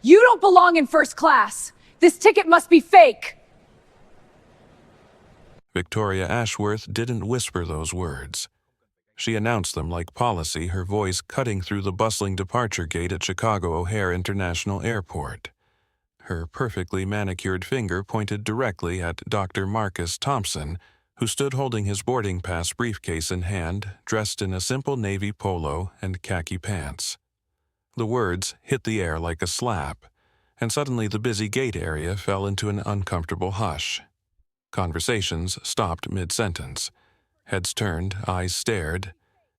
You don't belong in first class. This ticket must be fake. Victoria Ashworth didn't whisper those words. She announced them like policy, her voice cutting through the bustling departure gate at Chicago O'Hare International Airport. Her perfectly manicured finger pointed directly at Dr. Marcus Thompson, who stood holding his boarding pass briefcase in hand, dressed in a simple navy polo and khaki pants. The words hit the air like a slap, and suddenly the busy gate area fell into an uncomfortable hush. Conversations stopped mid-sentence. Heads turned, eyes stared,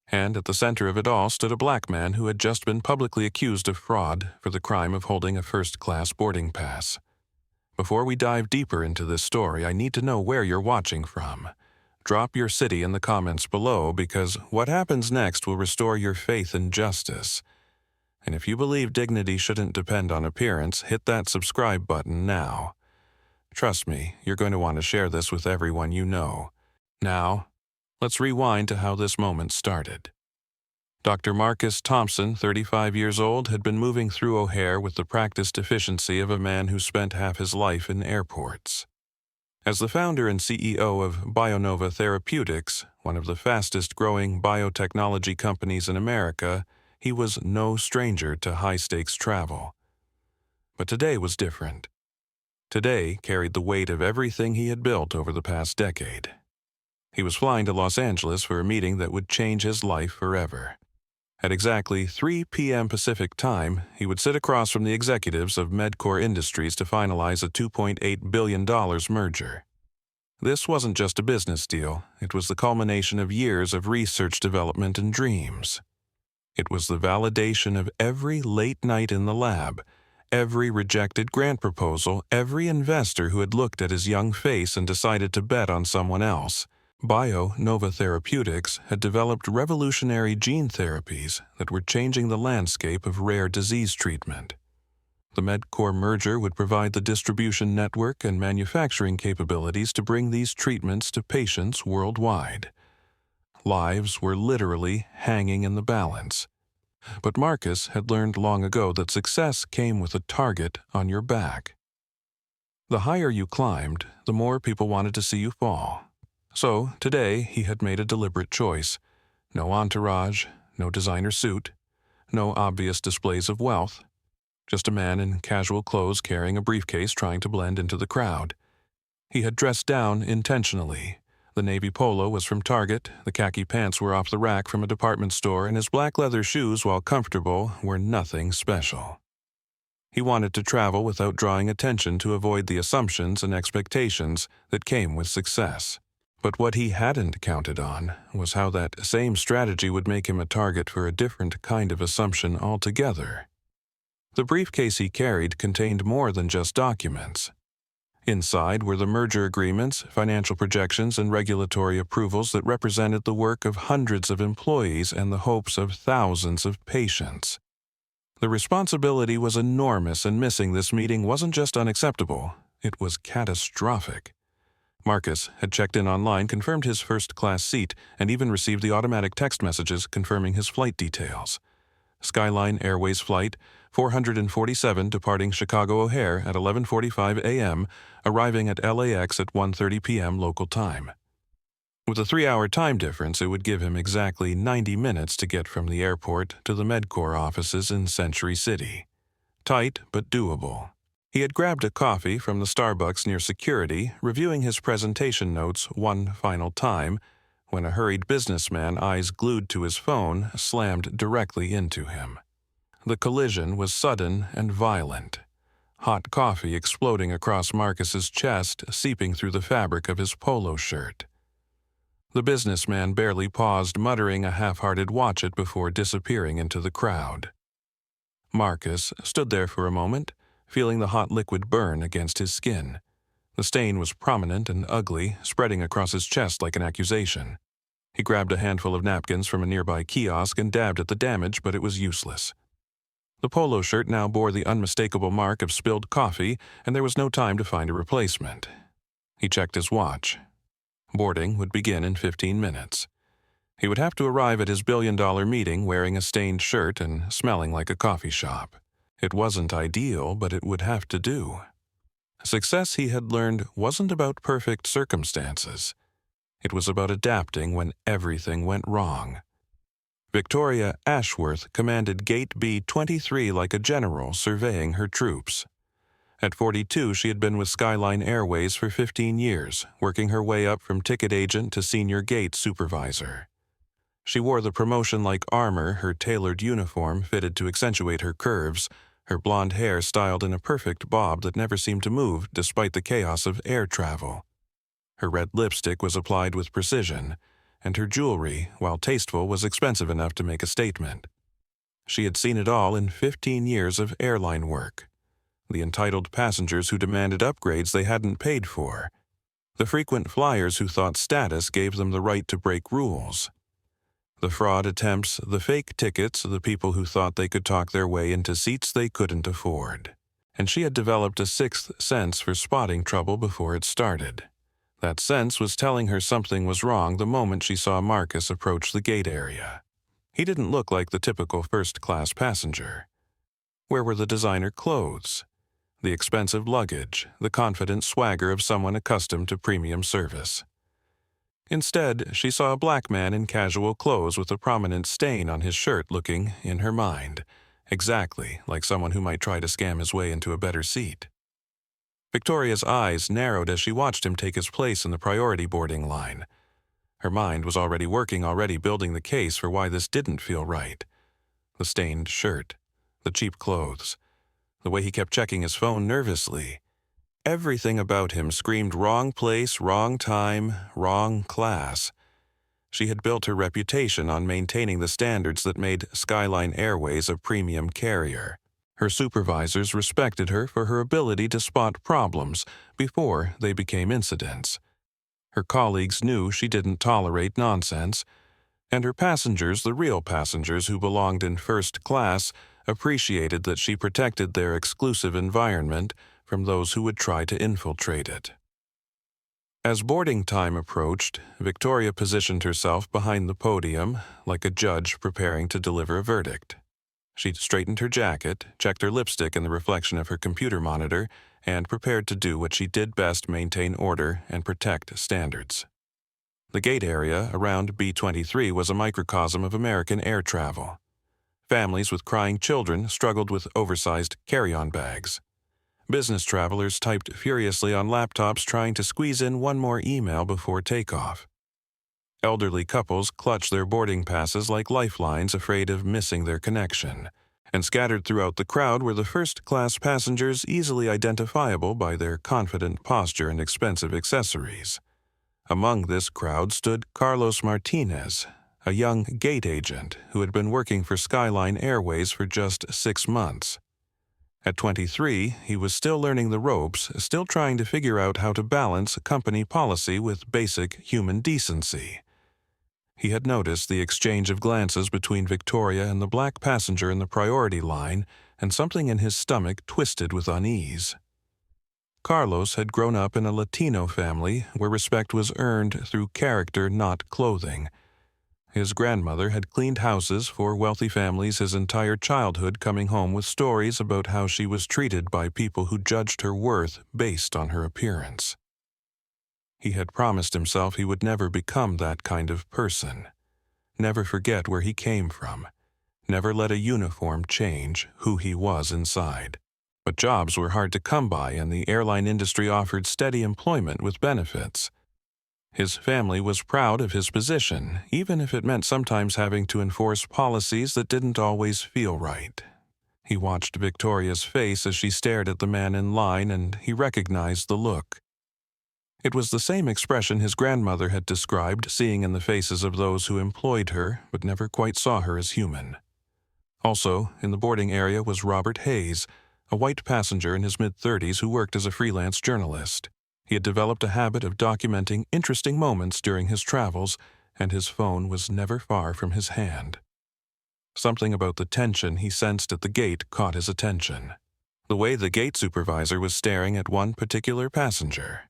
and at the center of it all stood a black man who had just been publicly accused of fraud for the crime of holding a first-class boarding pass. Before we dive deeper into this story, I need to know where you're watching from. Drop your city in the comments below, because what happens next will restore your faith in justice. And if you believe dignity shouldn't depend on appearance, hit that subscribe button now. Trust me, you're going to want to share this with everyone you know. Now, let's rewind to how this moment started. Dr. Marcus Thompson, 35 years old, had been moving through O'Hare with the practiced efficiency of a man who spent half his life in airports. As the founder and CEO of BioNova Therapeutics, one of the fastest-growing biotechnology companies in America, he was no stranger to high-stakes travel. But today was different. Today carried the weight of everything he had built over the past decade. He was flying to Los Angeles for a meeting that would change his life forever. At exactly 3 p.m. Pacific time, he would sit across from the executives of Medcore Industries to finalize a $2.8 billion merger. This wasn't just a business deal. It was the culmination of years of research, development, and dreams. It was the validation of every late night in the lab, every rejected grant proposal, every investor who had looked at his young face and decided to bet on someone else. BioNova Therapeutics had developed revolutionary gene therapies that were changing the landscape of rare disease treatment. The Medcore merger would provide the distribution network and manufacturing capabilities to bring these treatments to patients worldwide. Lives were literally hanging in the balance. But Marcus had learned long ago that success came with a target on your back. The higher you climbed, the more people wanted to see you fall. So, today, he had made a deliberate choice. No entourage, no designer suit, no obvious displays of wealth. Just a man in casual clothes carrying a briefcase trying to blend into the crowd. He had dressed down intentionally. The navy polo was from Target, the khaki pants were off the rack from a department store, and his black leather shoes, while comfortable, were nothing special. He wanted to travel without drawing attention to avoid the assumptions and expectations that came with success. But what he hadn't counted on was how that same strategy would make him a target for a different kind of assumption altogether. The briefcase he carried contained more than just documents. Inside were the merger agreements, financial projections, and regulatory approvals that represented the work of hundreds of employees and the hopes of thousands of patients. The responsibility was enormous, and missing this meeting wasn't just unacceptable, it was catastrophic. Marcus had checked in online, confirmed his first-class seat, and even received the automatic text messages confirming his flight details. Skyline Airways Flight 447 departing Chicago O'Hare at 11:45 a.m., arriving at LAX at 1:30 p.m. local time. With a 3-hour time difference, it would give him exactly 90 minutes to get from the airport to the Medcore offices in Century City. Tight, but doable. He had grabbed a coffee from the Starbucks near security, reviewing his presentation notes one final time, when a hurried businessman, eyes glued to his phone, slammed directly into him. The collision was sudden and violent. Hot coffee exploding across Marcus's chest, seeping through the fabric of his polo shirt. The businessman barely paused, muttering a half-hearted watch it before disappearing into the crowd. Marcus stood there for a moment, feeling the hot liquid burn against his skin. The stain was prominent and ugly, spreading across his chest like an accusation. He grabbed a handful of napkins from a nearby kiosk and dabbed at the damage, but it was useless. The polo shirt now bore the unmistakable mark of spilled coffee, and there was no time to find a replacement. He checked his watch. Boarding would begin in 15 minutes. He would have to arrive at his billion-dollar meeting wearing a stained shirt and smelling like a coffee shop. It wasn't ideal, but it would have to do. Success, he had learned, wasn't about perfect circumstances. It was about adapting when everything went wrong. Victoria Ashworth commanded Gate B-23 like a general surveying her troops. At 42, she had been with Skyline Airways for 15 years, working her way up from ticket agent to senior gate supervisor. She wore the promotion like armor, her tailored uniform fitted to accentuate her curves, her blonde hair styled in a perfect bob that never seemed to move despite the chaos of air travel. Her red lipstick was applied with precision, and her jewelry, while tasteful, was expensive enough to make a statement. She had seen it all in 15 years of airline work. The entitled passengers who demanded upgrades they hadn't paid for. The frequent flyers who thought status gave them the right to break rules. The fraud attempts, the fake tickets, the people who thought they could talk their way into seats they couldn't afford. And she had developed a sixth sense for spotting trouble before it started. That sense was telling her something was wrong the moment she saw Marcus approach the gate area. He didn't look like the typical first-class passenger. Where were the designer clothes? The expensive luggage, the confident swagger of someone accustomed to premium service. Instead, she saw a black man in casual clothes with a prominent stain on his shirt looking, in her mind, exactly like someone who might try to scam his way into a better seat. Victoria's eyes narrowed as she watched him take his place in the priority boarding line. Her mind was already building the case for why this didn't feel right. The stained shirt, the cheap clothes, the way he kept checking his phone nervously. Everything about him screamed wrong place, wrong time, wrong class. She had built her reputation on maintaining the standards that made Skyline Airways a premium carrier. Her supervisors respected her for her ability to spot problems before they became incidents. Her colleagues knew she didn't tolerate nonsense, and her passengers, the real passengers who belonged in first class, appreciated that she protected their exclusive environment from those who would try to infiltrate it. As boarding time approached, Victoria positioned herself behind the podium like a judge preparing to deliver a verdict. She straightened her jacket, checked her lipstick in the reflection of her computer monitor, and prepared to do what she did best: maintain order and protect standards. The gate area around B-23 was a microcosm of American air travel. Families with crying children struggled with oversized carry-on bags. Business travelers typed furiously on laptops trying to squeeze in one more email before takeoff. Elderly couples clutched their boarding passes like lifelines, afraid of missing their connection. And scattered throughout the crowd were the first-class passengers, easily identifiable by their confident posture and expensive accessories. Among this crowd stood Carlos Martinez, a young gate agent who had been working for Skyline Airways for just 6 months. At 23, he was still learning the ropes, still trying to figure out how to balance company policy with basic human decency. He had noticed the exchange of glances between Victoria and the black passenger in the priority line, and something in his stomach twisted with unease. Carlos had grown up in a Latino family where respect was earned through character, not clothing. His grandmother had cleaned houses for wealthy families his entire childhood, coming home with stories about how she was treated by people who judged her worth based on her appearance. He had promised himself he would never become that kind of person. Never forget where he came from. Never let a uniform change who he was inside. But jobs were hard to come by, and the airline industry offered steady employment with benefits. His family was proud of his position, even if it meant sometimes having to enforce policies that didn't always feel right. He watched Victoria's face as she stared at the man in line, and he recognized the look. It was the same expression his grandmother had described seeing in the faces of those who employed her but never quite saw her as human. Also, in the boarding area was Robert Hayes, a white passenger in his mid-30s who worked as a freelance journalist. He had developed a habit of documenting interesting moments during his travels, and his phone was never far from his hand. Something about the tension he sensed at the gate caught his attention. The way the gate supervisor was staring at one particular passenger.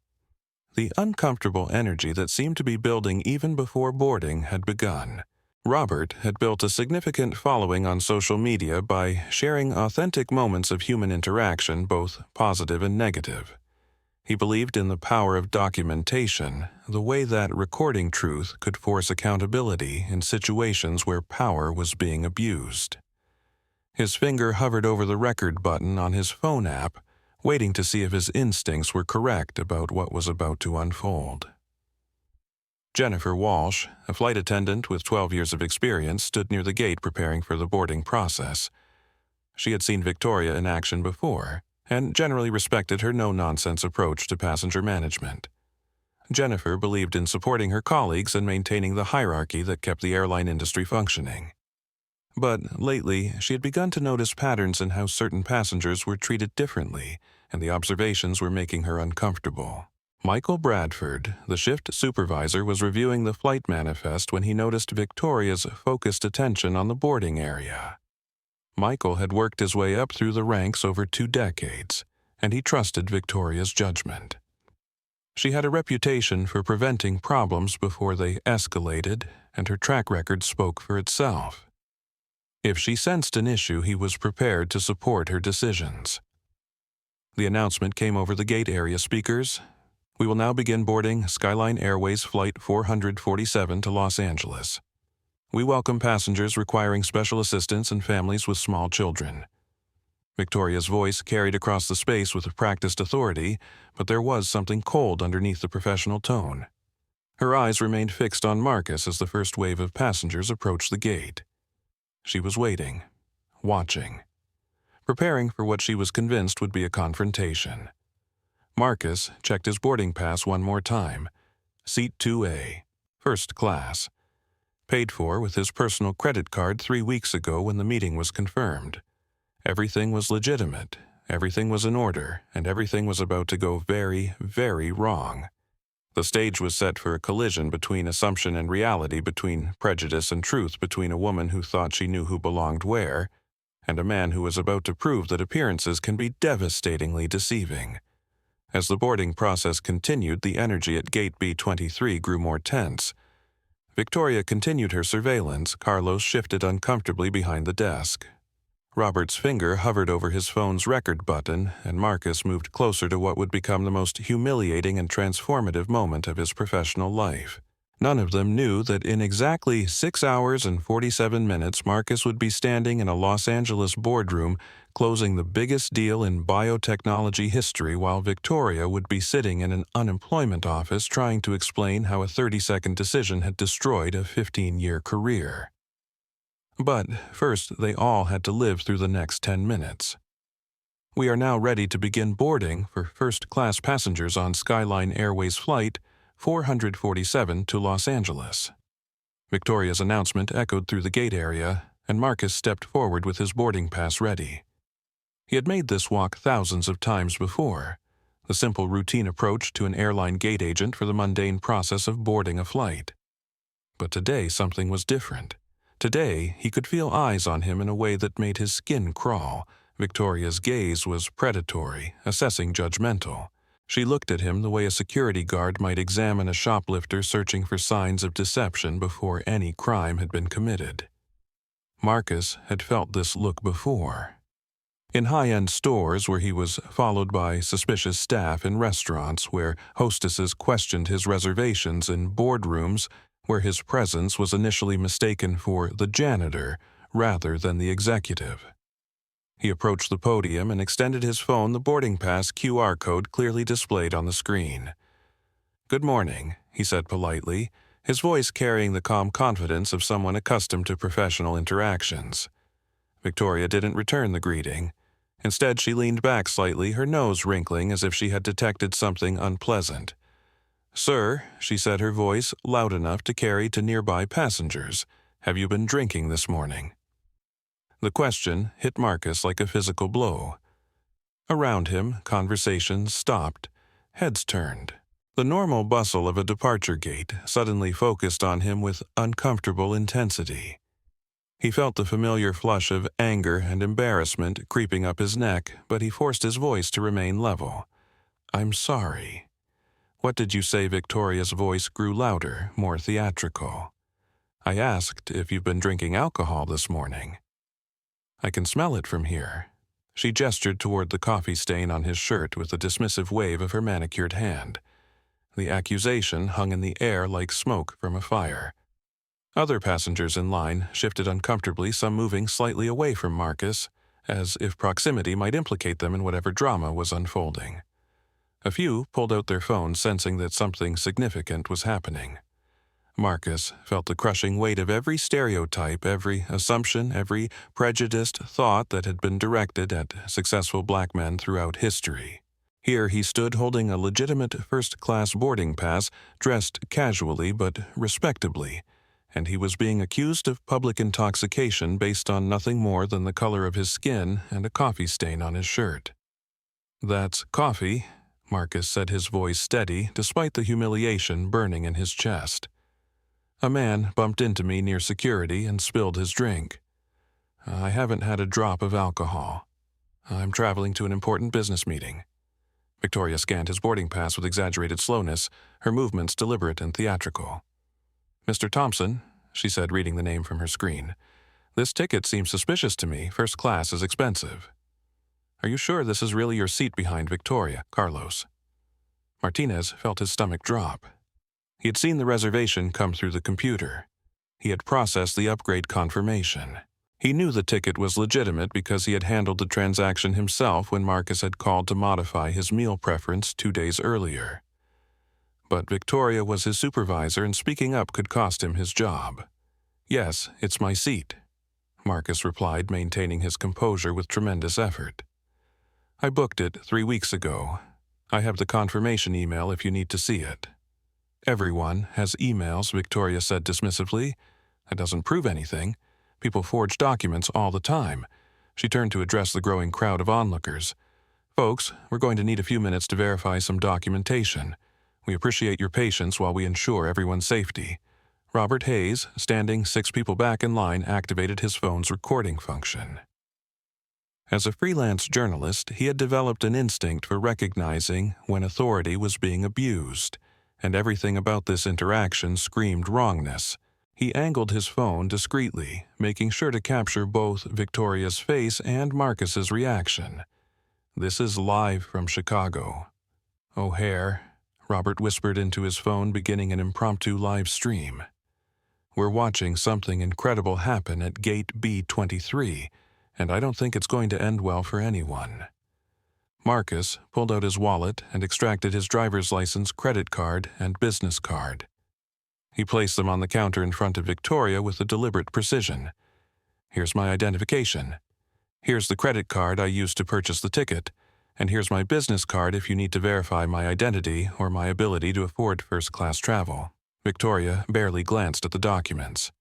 The uncomfortable energy that seemed to be building even before boarding had begun. Robert had built a significant following on social media by sharing authentic moments of human interaction, both positive and negative. He believed in the power of documentation, the way that recording truth could force accountability in situations where power was being abused. His finger hovered over the record button on his phone app, waiting to see if his instincts were correct about what was about to unfold. Jennifer Walsh, a flight attendant with 12 years of experience, stood near the gate preparing for the boarding process. She had seen Victoria in action before, and generally respected her no-nonsense approach to passenger management. Jennifer believed in supporting her colleagues and maintaining the hierarchy that kept the airline industry functioning. But lately, she had begun to notice patterns in how certain passengers were treated differently, and the observations were making her uncomfortable. Michael Bradford, the shift supervisor, was reviewing the flight manifest when he noticed Victoria's focused attention on the boarding area. Michael had worked his way up through the ranks over 2 decades, and he trusted Victoria's judgment. She had a reputation for preventing problems before they escalated, and her track record spoke for itself. If she sensed an issue, he was prepared to support her decisions. The announcement came over the gate area speakers. We will now begin boarding Skyline Airways Flight 447 to Los Angeles. We welcome passengers requiring special assistance and families with small children. Victoria's voice carried across the space with practiced authority, but there was something cold underneath the professional tone. Her eyes remained fixed on Marcus as the first wave of passengers approached the gate. She was waiting, watching, preparing for what she was convinced would be a confrontation. Marcus checked his boarding pass one more time. Seat 2A, first class. Paid for with his personal credit card 3 weeks ago when the meeting was confirmed. Everything was legitimate, everything was in order, and everything was about to go very, very wrong. The stage was set for a collision between assumption and reality, between prejudice and truth, between a woman who thought she knew who belonged where, and a man who was about to prove that appearances can be devastatingly deceiving. As the boarding process continued, the energy at Gate B23 grew more tense. Victoria continued her surveillance. Carlos shifted uncomfortably behind the desk. Robert's finger hovered over his phone's record button, and Marcus moved closer to what would become the most humiliating and transformative moment of his professional life. None of them knew that in exactly 6 hours and 47 minutes, Marcus would be standing in a Los Angeles boardroom closing the biggest deal in biotechnology history, while Victoria would be sitting in an unemployment office trying to explain how a 30-second decision had destroyed a 15-year career. But first, they all had to live through the next 10 minutes. We are now ready to begin boarding for first-class passengers on Skyline Airways Flight 447 to Los Angeles. Victoria's announcement echoed through the gate area, and Marcus stepped forward with his boarding pass ready. He had made this walk thousands of times before, the simple routine approach to an airline gate agent for the mundane process of boarding a flight. But today something was different. Today he could feel eyes on him in a way that made his skin crawl. Victoria's gaze was predatory, assessing judgmental. She looked at him the way a security guard might examine a shoplifter searching for signs of deception before any crime had been committed. Marcus had felt this look before. In high-end stores where he was followed by suspicious staff, in restaurants where hostesses questioned his reservations, in boardrooms where his presence was initially mistaken for the janitor rather than the executive. He approached the podium and extended his phone, the boarding pass QR code clearly displayed on the screen. "Good morning," he said politely, his voice carrying the calm confidence of someone accustomed to professional interactions. Victoria didn't return the greeting. Instead, she leaned back slightly, her nose wrinkling as if she had detected something unpleasant. "Sir," she said, her voice loud enough to carry to nearby passengers, "have you been drinking this morning?" The question hit Marcus like a physical blow. Around him, conversations stopped, heads turned. The normal bustle of a departure gate suddenly focused on him with uncomfortable intensity. He felt the familiar flush of anger and embarrassment creeping up his neck, but he forced his voice to remain level. "I'm sorry." "What did you say?" Victoria's voice grew louder, more theatrical. I asked if you've been drinking alcohol this morning. I can smell it from here. She gestured toward the coffee stain on his shirt with a dismissive wave of her manicured hand. The accusation hung in the air like smoke from a fire. Other passengers in line shifted uncomfortably, some moving slightly away from Marcus, as if proximity might implicate them in whatever drama was unfolding. A few pulled out their phones, sensing that something significant was happening. Marcus felt the crushing weight of every stereotype, every assumption, every prejudiced thought that had been directed at successful black men throughout history. Here he stood holding a legitimate first-class boarding pass, dressed casually but respectably, and he was being accused of public intoxication based on nothing more than the color of his skin and a coffee stain on his shirt. "That's coffee," Marcus said, his voice steady despite the humiliation burning in his chest. "A man bumped into me near security and spilled his drink. I haven't had a drop of alcohol. I'm traveling to an important business meeting." Victoria scanned his boarding pass with exaggerated slowness, her movements deliberate and theatrical. "Mr. Thompson," she said, reading the name from her screen, "this ticket seems suspicious to me. First class is expensive. Are you sure this is really your seat behind Victoria, Carlos?" Martinez felt his stomach drop. He had seen the reservation come through the computer. He had processed the upgrade confirmation. He knew the ticket was legitimate because he had handled the transaction himself when Marcus had called to modify his meal preference 2 days earlier. But Victoria was his supervisor, and speaking up could cost him his job. "Yes, it's my seat," Marcus replied, maintaining his composure with tremendous effort. "I booked it 3 weeks ago. I have the confirmation email if you need to see it." "Everyone has emails," Victoria said dismissively. "That doesn't prove anything. People forge documents all the time." She turned to address the growing crowd of onlookers. "Folks, we're going to need a few minutes to verify some documentation. We appreciate your patience while we ensure everyone's safety." Robert Hayes, standing 6 people back in line, activated his phone's recording function. As a freelance journalist, he had developed an instinct for recognizing when authority was being abused, and everything about this interaction screamed wrongness. He angled his phone discreetly, making sure to capture both Victoria's face and Marcus's reaction. "This is live from Chicago. O'Hare," Robert whispered into his phone, beginning an impromptu live stream. "We're watching something incredible happen at Gate B23, and I don't think it's going to end well for anyone." Marcus pulled out his wallet and extracted his driver's license, credit card, and business card. He placed them on the counter in front of Victoria with a deliberate precision. "Here's my identification. Here's the credit card I used to purchase the ticket, and here's my business card if you need to verify my identity or my ability to afford first-class travel." Victoria barely glanced at the documents.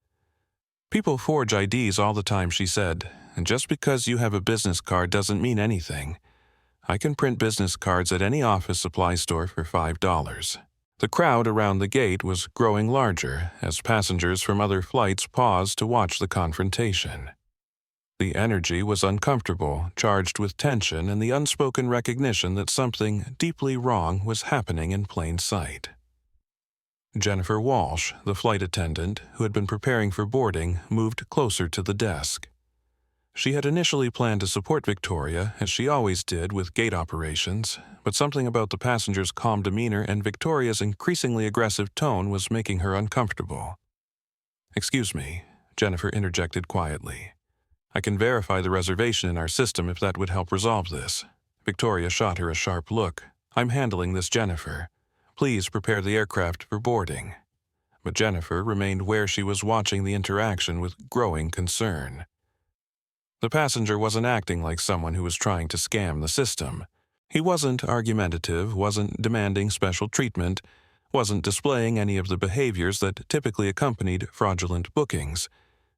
"People forge IDs all the time," she said, "and just because you have a business card doesn't mean anything. I can print business cards at any office supply store for $5. The crowd around the gate was growing larger as passengers from other flights paused to watch the confrontation. The energy was uncomfortable, charged with tension and the unspoken recognition that something deeply wrong was happening in plain sight. Jennifer Walsh, the flight attendant who had been preparing for boarding, moved closer to the desk. She had initially planned to support Victoria, as she always did with gate operations, but something about the passenger's calm demeanor and Victoria's increasingly aggressive tone was making her uncomfortable. "Excuse me," Jennifer interjected quietly. "I can verify the reservation in our system if that would help resolve this." Victoria shot her a sharp look. "I'm handling this, Jennifer. Please prepare the aircraft for boarding." But Jennifer remained where she was, watching the interaction with growing concern. The passenger wasn't acting like someone who was trying to scam the system. He wasn't argumentative, wasn't demanding special treatment, wasn't displaying any of the behaviors that typically accompanied fraudulent bookings.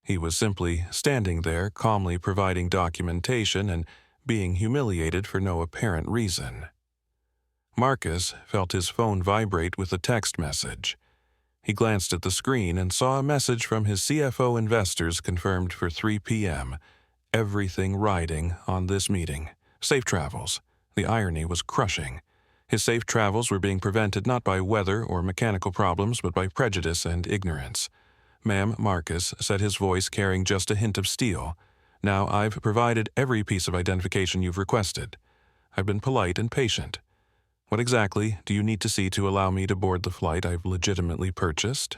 He was simply standing there, calmly providing documentation and being humiliated for no apparent reason. Marcus felt his phone vibrate with a text message. He glanced at the screen and saw a message from his CFO investors confirmed for 3 p.m., everything riding on this meeting. Safe travels. The irony was crushing. His safe travels were being prevented not by weather or mechanical problems, but by prejudice and ignorance. "Ma'am," Marcus said, his voice carrying just a hint of steel. "Now, I've provided every piece of identification you've requested. I've been polite and patient. What exactly do you need to see to allow me to board the flight I've legitimately purchased?"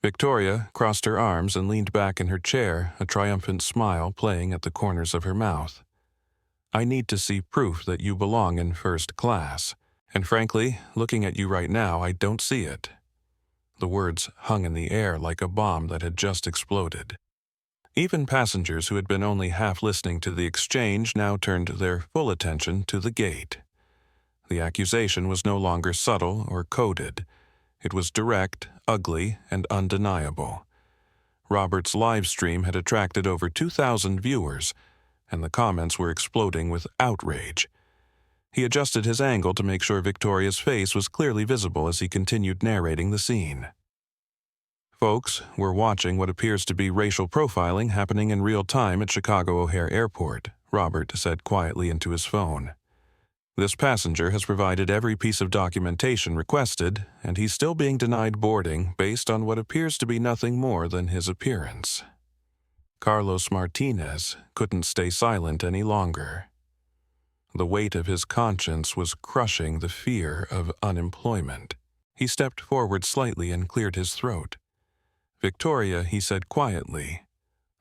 Victoria crossed her arms and leaned back in her chair, a triumphant smile playing at the corners of her mouth. "I need to see proof that you belong in first class. And frankly, looking at you right now, I don't see it." The words hung in the air like a bomb that had just exploded. Even passengers who had been only half listening to the exchange now turned their full attention to the gate. The accusation was no longer subtle or coded. It was direct, ugly, and undeniable. Robert's live stream had attracted over 2,000 viewers, and the comments were exploding with outrage. He adjusted his angle to make sure Victoria's face was clearly visible as he continued narrating the scene. "Folks, we're watching what appears to be racial profiling happening in real time at Chicago O'Hare Airport," Robert said quietly into his phone. "This passenger has provided every piece of documentation requested, and he's still being denied boarding based on what appears to be nothing more than his appearance." Carlos Martinez couldn't stay silent any longer. The weight of his conscience was crushing the fear of unemployment. He stepped forward slightly and cleared his throat. "Victoria," he said quietly,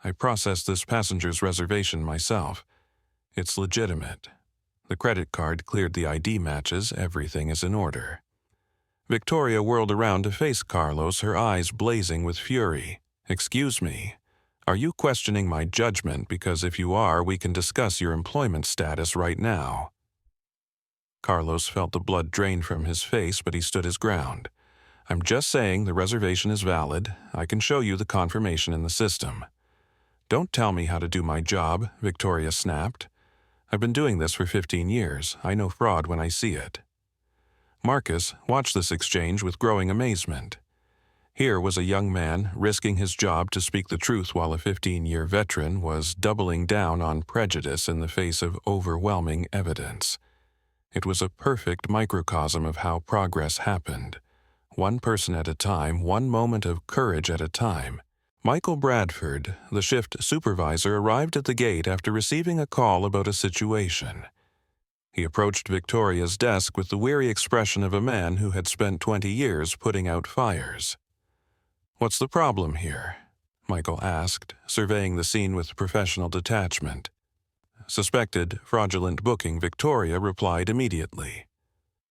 "I processed this passenger's reservation myself. It's legitimate. The credit card cleared the ID matches. Everything is in order." Victoria whirled around to face Carlos, her eyes blazing with fury. "Excuse me. Are you questioning my judgment? Because if you are, we can discuss your employment status right now." Carlos felt the blood drain from his face, but he stood his ground. "I'm just saying the reservation is valid. I can show you the confirmation in the system." "Don't tell me how to do my job," Victoria snapped. "I've been doing this for 15 years. I know fraud when I see it." Marcus watched this exchange with growing amazement. Here was a young man risking his job to speak the truth while a 15-year veteran was doubling down on prejudice in the face of overwhelming evidence. It was a perfect microcosm of how progress happened. One person at a time, one moment of courage at a time. Michael Bradford, the shift supervisor, arrived at the gate after receiving a call about a situation. He approached Victoria's desk with the weary expression of a man who had spent 20 years putting out fires. "What's the problem here?" Michael asked, surveying the scene with professional detachment. "Suspected fraudulent booking," Victoria replied immediately.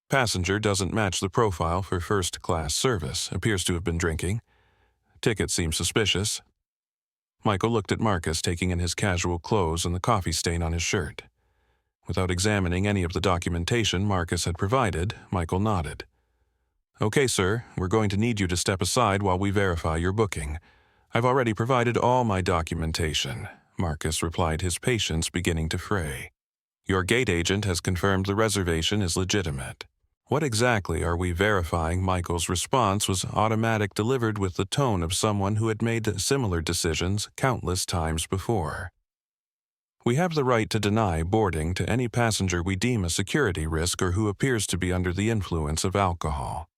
"Passenger doesn't match the profile for first-class service, appears to have been drinking. Ticket seems suspicious." Michael looked at Marcus, taking in his casual clothes and the coffee stain on his shirt. Without examining any of the documentation Marcus had provided, Michael nodded. "Okay, sir, we're going to need you to step aside while we verify your booking. I've already provided all my documentation," Marcus replied, his patience beginning to fray. "Your gate agent has confirmed the reservation is legitimate." "What exactly are we verifying?" Michael's response was automatic, delivered with the tone of someone who had made similar decisions countless times before. "We have the right to deny boarding to any passenger we deem a security risk or who appears to be under the influence of alcohol."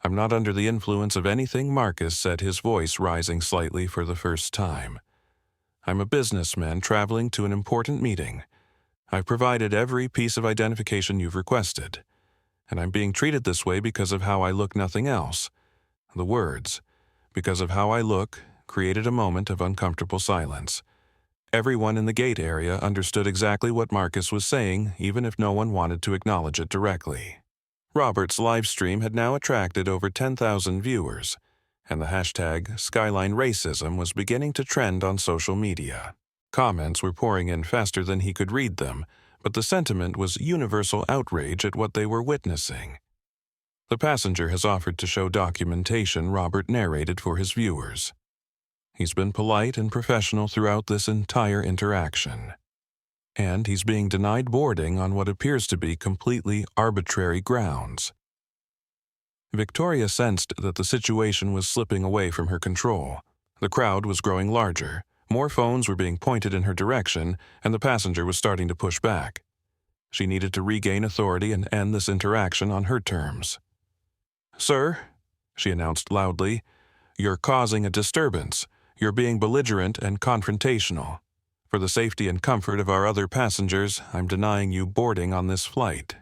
"I'm not under the influence of anything," Marcus said, his voice rising slightly for the first time. "I'm a businessman traveling to an important meeting. I've provided every piece of identification you've requested. And I'm being treated this way because of how I look, nothing else." The words, "because of how I look," created a moment of uncomfortable silence. Everyone in the gate area understood exactly what Marcus was saying, even if no one wanted to acknowledge it directly. Robert's live stream had now attracted over 10,000 viewers, and the hashtag Skyline Racism was beginning to trend on social media. Comments were pouring in faster than he could read them, but the sentiment was universal outrage at what they were witnessing. "The passenger has offered to show documentation," Robert narrated for his viewers. "He's been polite and professional throughout this entire interaction. And he's being denied boarding on what appears to be completely arbitrary grounds." Victoria sensed that the situation was slipping away from her control. The crowd was growing larger. More phones were being pointed in her direction, and the passenger was starting to push back. She needed to regain authority and end this interaction on her terms. "Sir," she announced loudly, You're causing a disturbance. You're being belligerent and confrontational. For the safety and comfort of our other passengers, I'm denying you boarding on this flight."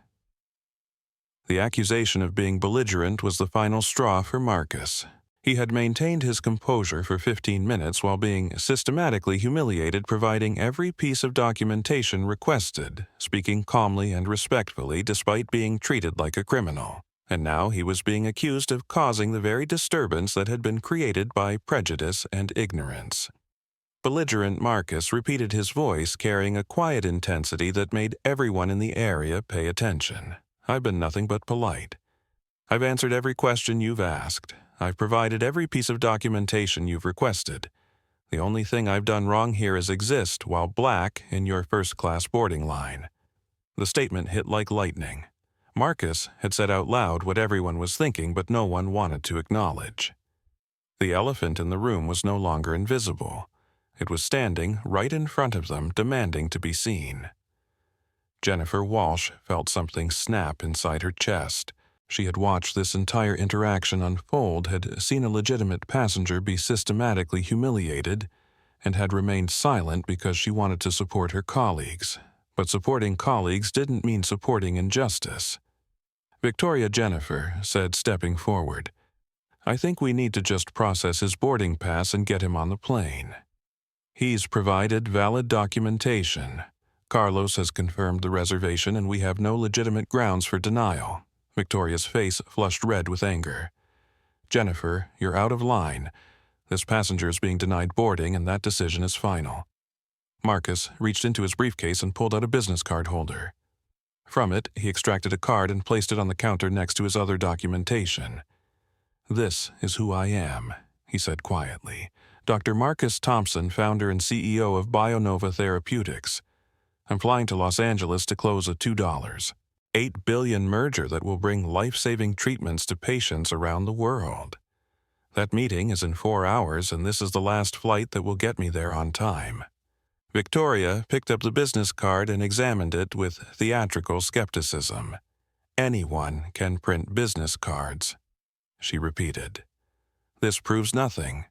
The accusation of being belligerent was the final straw for Marcus. He had maintained his composure for 15 minutes while being systematically humiliated, providing every piece of documentation requested, speaking calmly and respectfully despite being treated like a criminal. And now he was being accused of causing the very disturbance that had been created by prejudice and ignorance. Belligerent Marcus repeated his voice, carrying a quiet intensity that made everyone in the area pay attention. "I've been nothing but polite. I've answered every question you've asked. I've provided every piece of documentation you've requested. The only thing I've done wrong here is exist while black in your first-class boarding line." The statement hit like lightning. Marcus had said out loud what everyone was thinking, but no one wanted to acknowledge. The elephant in the room was no longer invisible. It was standing right in front of them, demanding to be seen. Jennifer Walsh felt something snap inside her chest. She had watched this entire interaction unfold, had seen a legitimate passenger be systematically humiliated, and had remained silent because she wanted to support her colleagues. But supporting colleagues didn't mean supporting injustice. Victoria Jennifer said, stepping forward, "I think we need to just process his boarding pass and get him on the plane. He's provided valid documentation. Carlos has confirmed the reservation and we have no legitimate grounds for denial." Victoria's face flushed red with anger. "Jennifer, you're out of line. This passenger is being denied boarding and that decision is final." Marcus reached into his briefcase and pulled out a business card holder. From it, he extracted a card and placed it on the counter next to his other documentation. "This is who I am," he said quietly. "Dr. Marcus Thompson, founder and CEO of BioNova Therapeutics. I'm flying to Los Angeles to close a $2.8 billion merger that will bring life-saving treatments to patients around the world. That meeting is in 4 hours, and this is the last flight that will get me there on time." Victoria picked up the business card and examined it with theatrical skepticism. "Anyone can print business cards," she repeated. "This proves nothing."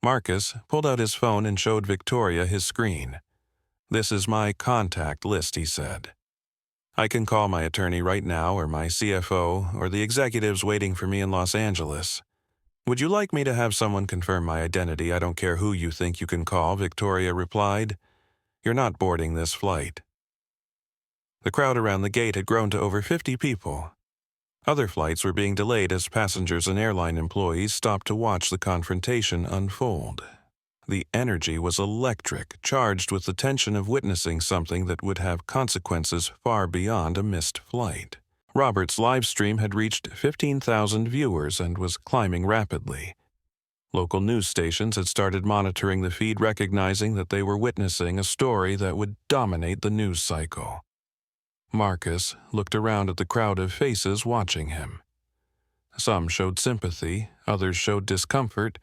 Marcus pulled out his phone and showed Victoria his screen. "This is my contact list," he said. "I can call my attorney right now, or my CFO, or the executives waiting for me in Los Angeles. Would you like me to have someone confirm my identity? I don't care who you think you can call," Victoria replied. "You're not boarding this flight." The crowd around the gate had grown to over 50 people. Other flights were being delayed as passengers and airline employees stopped to watch the confrontation unfold. The energy was electric, charged with the tension of witnessing something that would have consequences far beyond a missed flight. Robert's live stream had reached 15,000 viewers and was climbing rapidly. Local news stations had started monitoring the feed, recognizing that they were witnessing a story that would dominate the news cycle. Marcus looked around at the crowd of faces watching him. Some showed sympathy, others showed discomfort,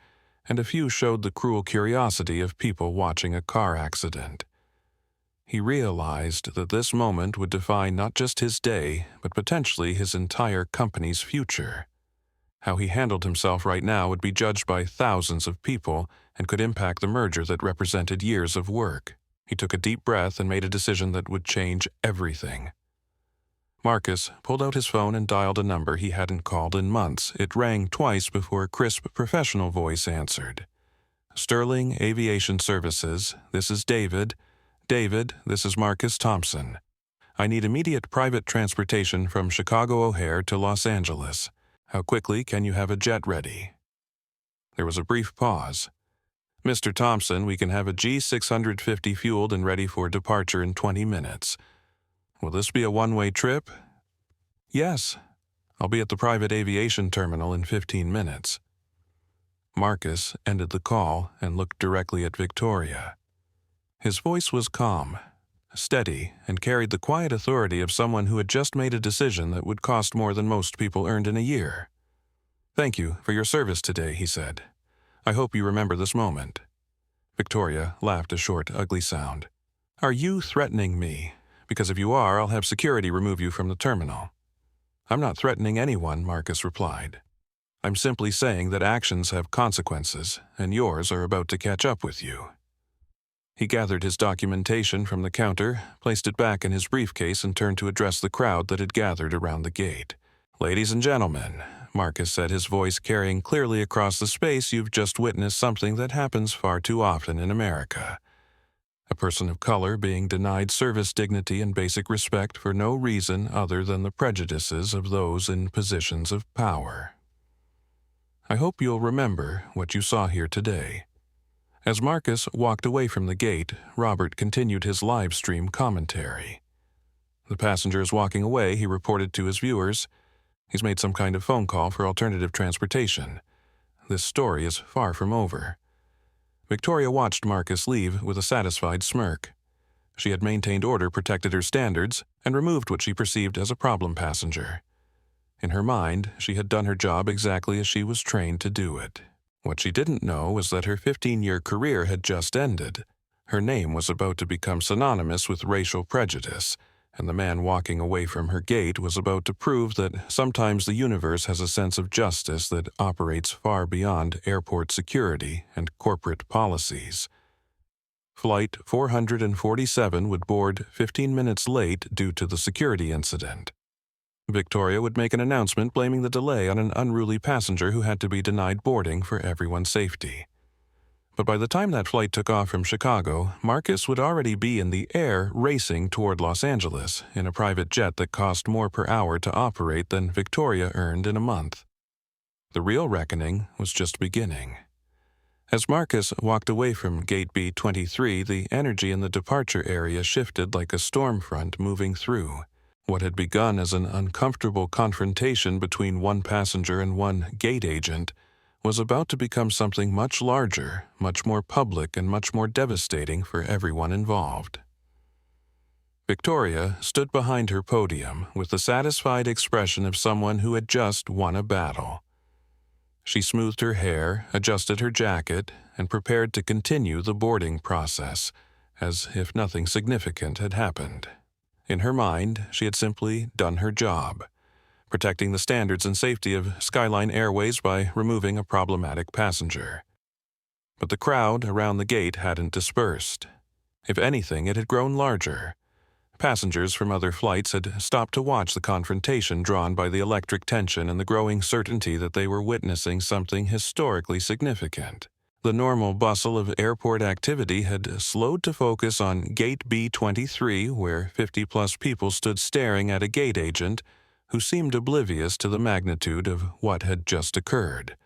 and a few showed the cruel curiosity of people watching a car accident. He realized that this moment would define not just his day, but potentially his entire company's future. How he handled himself right now would be judged by thousands of people and could impact the merger that represented years of work. He took a deep breath and made a decision that would change everything. Marcus pulled out his phone and dialed a number he hadn't called in months. It rang twice before a crisp, professional voice answered. "Sterling Aviation Services, this is David. David, this is Marcus Thompson. I need immediate private transportation from Chicago O'Hare to Los Angeles. How quickly can you have a jet ready?" There was a brief pause. "Mr. Thompson, we can have a G650 fueled and ready for departure in 20 minutes. Will this be a one-way trip?" "Yes. I'll be at the private aviation terminal in 15 minutes." Marcus ended the call and looked directly at Victoria. His voice was calm, steady, and carried the quiet authority of someone who had just made a decision that would cost more than most people earned in a year. "Thank you for your service today," he said. "I hope you remember this moment." Victoria laughed a short, ugly sound. "Are you threatening me? Because if you are, I'll have security remove you from the terminal." "I'm not threatening anyone," Marcus replied. I'm simply saying that actions have consequences, and yours are about to catch up with you." He gathered his documentation from the counter, placed it back in his briefcase, and turned to address the crowd that had gathered around the gate. "Ladies and gentlemen," Marcus said, his voice carrying clearly across the space, "you've just witnessed something that happens far too often in America. A person of color being denied service dignity and basic respect for no reason other than the prejudices of those in positions of power. I hope you'll remember what you saw here today." As Marcus walked away from the gate, Robert continued his live stream commentary. The passenger is walking away, he reported to his viewers. He's made some kind of phone call for alternative transportation. This story is far from over. Victoria watched Marcus leave with a satisfied smirk. She had maintained order, protected her standards, and removed what she perceived as a problem passenger. In her mind, she had done her job exactly as she was trained to do it. What she didn't know was that her 15-year career had just ended. Her name was about to become synonymous with racial prejudice, and the man walking away from her gate was about to prove that sometimes the universe has a sense of justice that operates far beyond airport security and corporate policies. Flight 447 would board 15 minutes late due to the security incident. Victoria would make an announcement blaming the delay on an unruly passenger who had to be denied boarding for everyone's safety. But by the time that flight took off from Chicago, Marcus would already be in the air racing toward Los Angeles in a private jet that cost more per hour to operate than Victoria earned in a month. The real reckoning was just beginning. As Marcus walked away from Gate B-23, the energy in the departure area shifted like a storm front moving through. What had begun as an uncomfortable confrontation between one passenger and one gate agent was about to become something much larger, much more public, and much more devastating for everyone involved. Victoria stood behind her podium with the satisfied expression of someone who had just won a battle. She smoothed her hair, adjusted her jacket, and prepared to continue the boarding process, as if nothing significant had happened. In her mind, she had simply done her job, protecting the standards and safety of Skyline Airways by removing a problematic passenger. But the crowd around the gate hadn't dispersed. If anything, it had grown larger. Passengers from other flights had stopped to watch the confrontation drawn by the electric tension and the growing certainty that they were witnessing something historically significant. The normal bustle of airport activity had slowed to focus on Gate B-23, where 50-plus people stood staring at a gate agent who seemed oblivious to the magnitude of what had just occurred.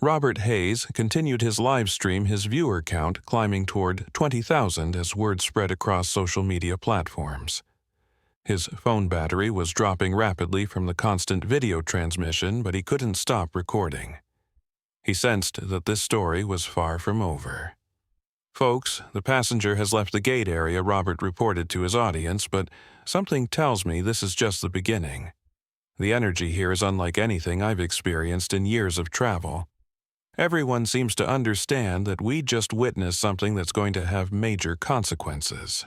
Robert Hayes continued his live stream, his viewer count climbing toward 20,000 as word spread across social media platforms. His phone battery was dropping rapidly from the constant video transmission, but he couldn't stop recording. He sensed that this story was far from over. "Folks, the passenger has left the gate area," Robert reported to his audience, "but something tells me this is just the beginning. The energy here is unlike anything I've experienced in years of travel. Everyone seems to understand that we just witnessed something that's going to have major consequences."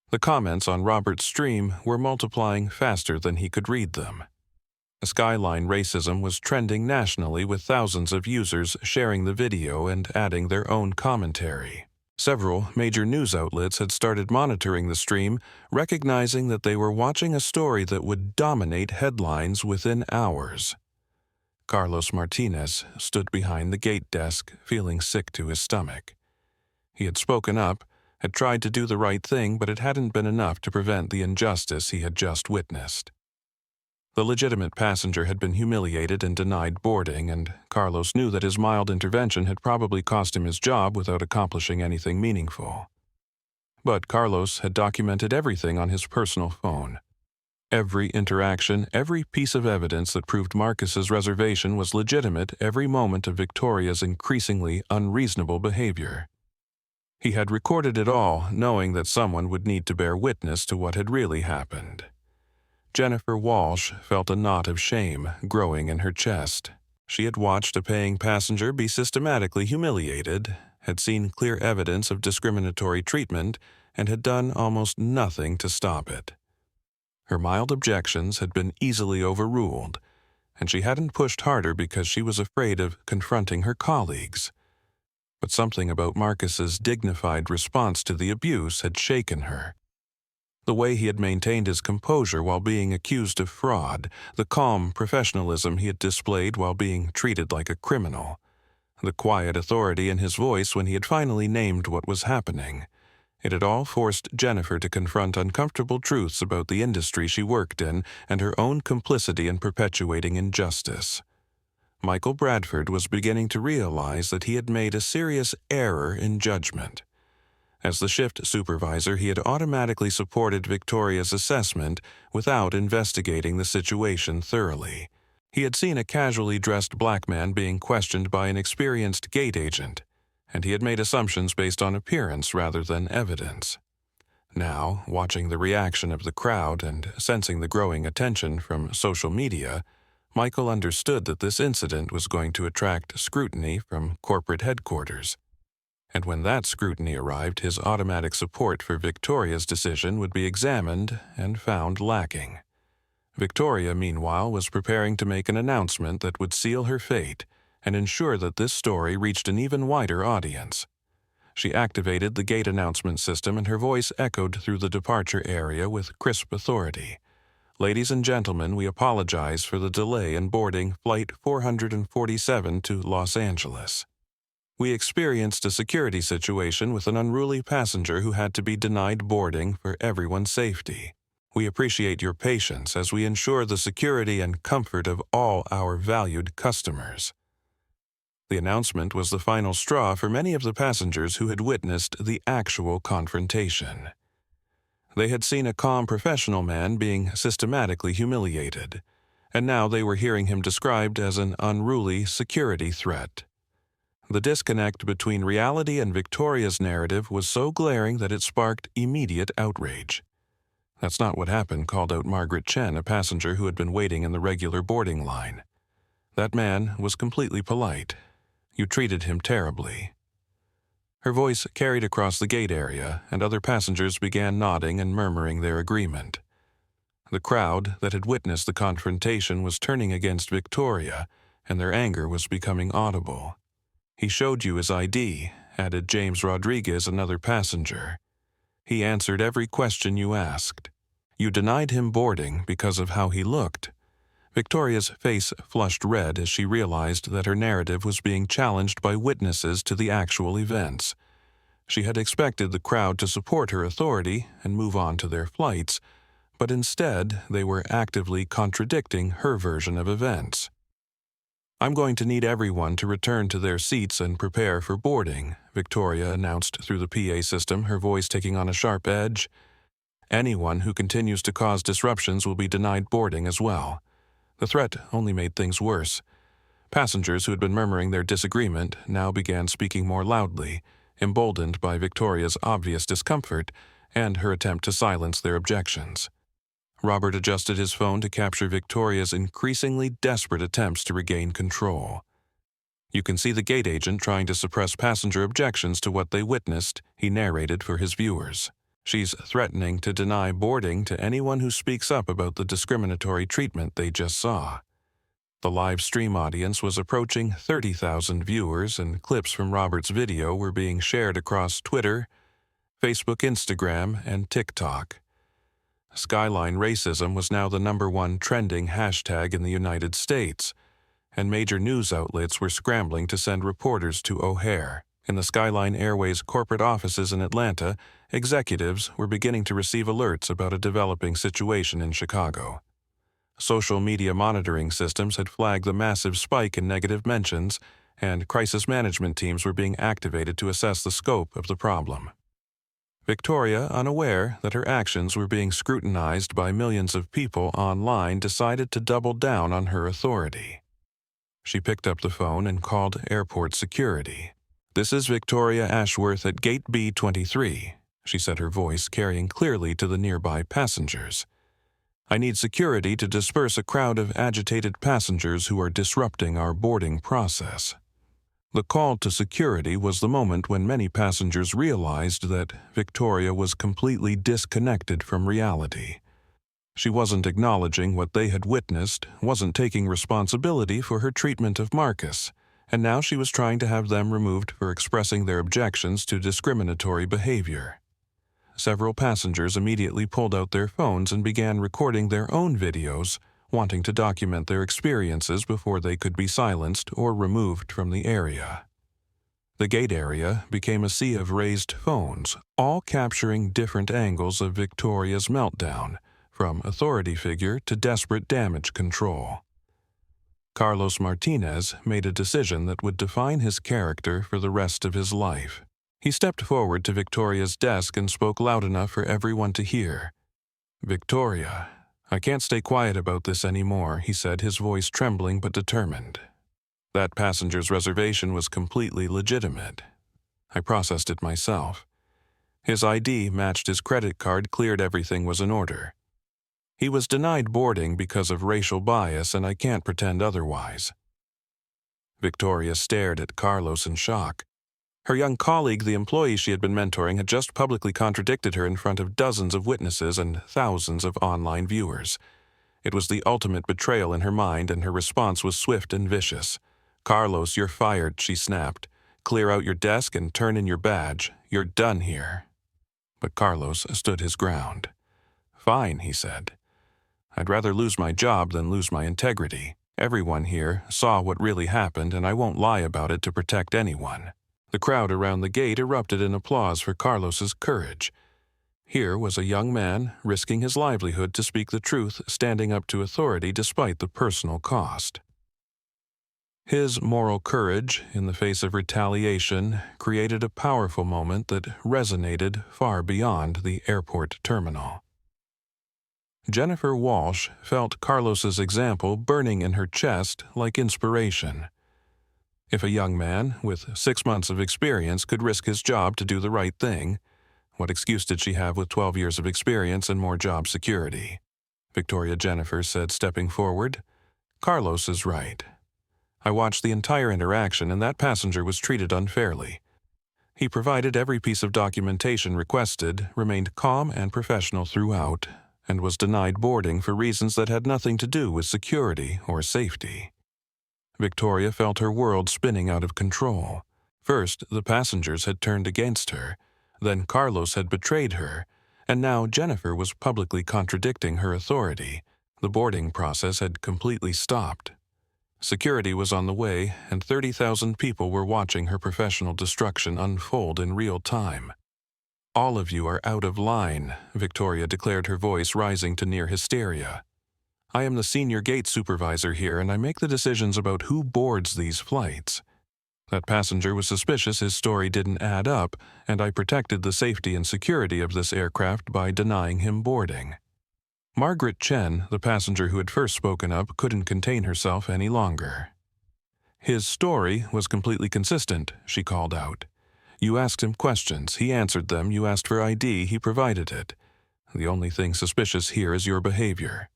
The comments on Robert's stream were multiplying faster than he could read them. Skyline racism was trending nationally, with thousands of users sharing the video and adding their own commentary. Several major news outlets had started monitoring the stream, recognizing that they were watching a story that would dominate headlines within hours. Carlos Martinez stood behind the gate desk, feeling sick to his stomach. He had spoken up, had tried to do the right thing, but it hadn't been enough to prevent the injustice he had just witnessed. The legitimate passenger had been humiliated and denied boarding, and Carlos knew that his mild intervention had probably cost him his job without accomplishing anything meaningful. But Carlos had documented everything on his personal phone. Every interaction, every piece of evidence that proved Marcus's reservation was legitimate, every moment of Victoria's increasingly unreasonable behavior. He had recorded it all, knowing that someone would need to bear witness to what had really happened. Jennifer Walsh felt a knot of shame growing in her chest. She had watched a paying passenger be systematically humiliated, had seen clear evidence of discriminatory treatment, and had done almost nothing to stop it. Her mild objections had been easily overruled, and she hadn't pushed harder because she was afraid of confronting her colleagues. But something about Marcus's dignified response to the abuse had shaken her. The way he had maintained his composure while being accused of fraud, the calm professionalism he had displayed while being treated like a criminal, the quiet authority in his voice when he had finally named what was happening. It had all forced Jennifer to confront uncomfortable truths about the industry she worked in and her own complicity in perpetuating injustice. Michael Bradford was beginning to realize that he had made a serious error in judgment. As the shift supervisor, he had automatically supported Victoria's assessment without investigating the situation thoroughly. He had seen a casually dressed black man being questioned by an experienced gate agent, and he had made assumptions based on appearance rather than evidence. Now, watching the reaction of the crowd and sensing the growing attention from social media, Michael understood that this incident was going to attract scrutiny from corporate headquarters. And when that scrutiny arrived, his automatic support for Victoria's decision would be examined and found lacking. Victoria, meanwhile, was preparing to make an announcement that would seal her fate and ensure that this story reached an even wider audience. She activated the gate announcement system, and her voice echoed through the departure area with crisp authority. "Ladies and gentlemen, we apologize for the delay in boarding Flight 447 to Los Angeles. We experienced a security situation with an unruly passenger who had to be denied boarding for everyone's safety. We appreciate your patience as we ensure the security and comfort of all our valued customers." The announcement was the final straw for many of the passengers who had witnessed the actual confrontation. They had seen a calm professional man being systematically humiliated, and now they were hearing him described as an unruly security threat. The disconnect between reality and Victoria's narrative was so glaring that it sparked immediate outrage. "That's not what happened," called out Margaret Chen, a passenger who had been waiting in the regular boarding line. "That man was completely polite. You treated him terribly." Her voice carried across the gate area, and other passengers began nodding and murmuring their agreement. The crowd that had witnessed the confrontation was turning against Victoria, and their anger was becoming audible. "He showed you his ID," added James Rodriguez, another passenger. "He answered every question you asked. You denied him boarding because of how he looked." Victoria's face flushed red as she realized that her narrative was being challenged by witnesses to the actual events. She had expected the crowd to support her authority and move on to their flights, but instead they were actively contradicting her version of events. "I'm going to need everyone to return to their seats and prepare for boarding," Victoria announced through the PA system, her voice taking on a sharp edge. "Anyone who continues to cause disruptions will be denied boarding as well." The threat only made things worse. Passengers who had been murmuring their disagreement now began speaking more loudly, emboldened by Victoria's obvious discomfort and her attempt to silence their objections. Robert adjusted his phone to capture Victoria's increasingly desperate attempts to regain control. "You can see the gate agent trying to suppress passenger objections to what they witnessed," he narrated for his viewers. "She's threatening to deny boarding to anyone who speaks up about the discriminatory treatment they just saw." The live stream audience was approaching 30,000 viewers, and clips from Robert's video were being shared across Twitter, Facebook, Instagram, and TikTok. Skyline racism was now the #1 trending hashtag in the United States, and major news outlets were scrambling to send reporters to O'Hare. In the Skyline Airways corporate offices in Atlanta, executives were beginning to receive alerts about a developing situation in Chicago. Social media monitoring systems had flagged the massive spike in negative mentions, and crisis management teams were being activated to assess the scope of the problem. Victoria, unaware that her actions were being scrutinized by millions of people online, decided to double down on her authority. She picked up the phone and called airport security. "This is Victoria Ashworth at Gate B23, she said, her voice carrying clearly to the nearby passengers. "I need security to disperse a crowd of agitated passengers who are disrupting our boarding process." The call to security was the moment when many passengers realized that Victoria was completely disconnected from reality. She wasn't acknowledging what they had witnessed, wasn't taking responsibility for her treatment of Marcus, and now she was trying to have them removed for expressing their objections to discriminatory behavior. Several passengers immediately pulled out their phones and began recording their own videos, wanting to document their experiences before they could be silenced or removed from the area. The gate area became a sea of raised phones, all capturing different angles of Victoria's meltdown, from authority figure to desperate damage control. Carlos Martinez made a decision that would define his character for the rest of his life. He stepped forward to Victoria's desk and spoke loud enough for everyone to hear. "Victoria, I can't stay quiet about this anymore," he said, his voice trembling but determined. That passenger's reservation was completely legitimate. I processed it myself. His ID matched his credit card, cleared, everything was in order. He was denied boarding because of racial bias, and I can't pretend otherwise. Victoria stared at Carlos in shock. Her young colleague, the employee she had been mentoring, had just publicly contradicted her in front of dozens of witnesses and thousands of online viewers. It was the ultimate betrayal in her mind, and her response was swift and vicious. "Carlos, you're fired," she snapped. "Clear out your desk and turn in your badge. You're done here." But Carlos stood his ground. "Fine," he said. "I'd rather lose my job than lose my integrity. Everyone here saw what really happened, and I won't lie about it to protect anyone." The crowd around the gate erupted in applause for Carlos's courage. Here was a young man risking his livelihood to speak the truth, standing up to authority despite the personal cost. His moral courage, in the face of retaliation, created a powerful moment that resonated far beyond the airport terminal. Jennifer Walsh felt Carlos's example burning in her chest like inspiration. If a young man with 6 months of experience could risk his job to do the right thing, what excuse did she have with 12 years of experience and more job security? Victoria Jennifer said, stepping forward. "Carlos is right. I watched the entire interaction, and that passenger was treated unfairly. He provided every piece of documentation requested, remained calm and professional throughout, and was denied boarding for reasons that had nothing to do with security or safety." Victoria felt her world spinning out of control. First, the passengers had turned against her, then Carlos had betrayed her, and now Jennifer was publicly contradicting her authority. The boarding process had completely stopped. Security was on the way, and 30,000 people were watching her professional destruction unfold in real time. "All of you are out of line," Victoria declared, her voice rising to near hysteria. "I am the senior gate supervisor here, and I make the decisions about who boards these flights. That passenger was suspicious his story didn't add up, and I protected the safety and security of this aircraft by denying him boarding." Margaret Chen, the passenger who had first spoken up, couldn't contain herself any longer. "His story was completely consistent," she called out. "You asked him questions, he answered them. You asked for ID, he provided it. The only thing suspicious here is your behavior."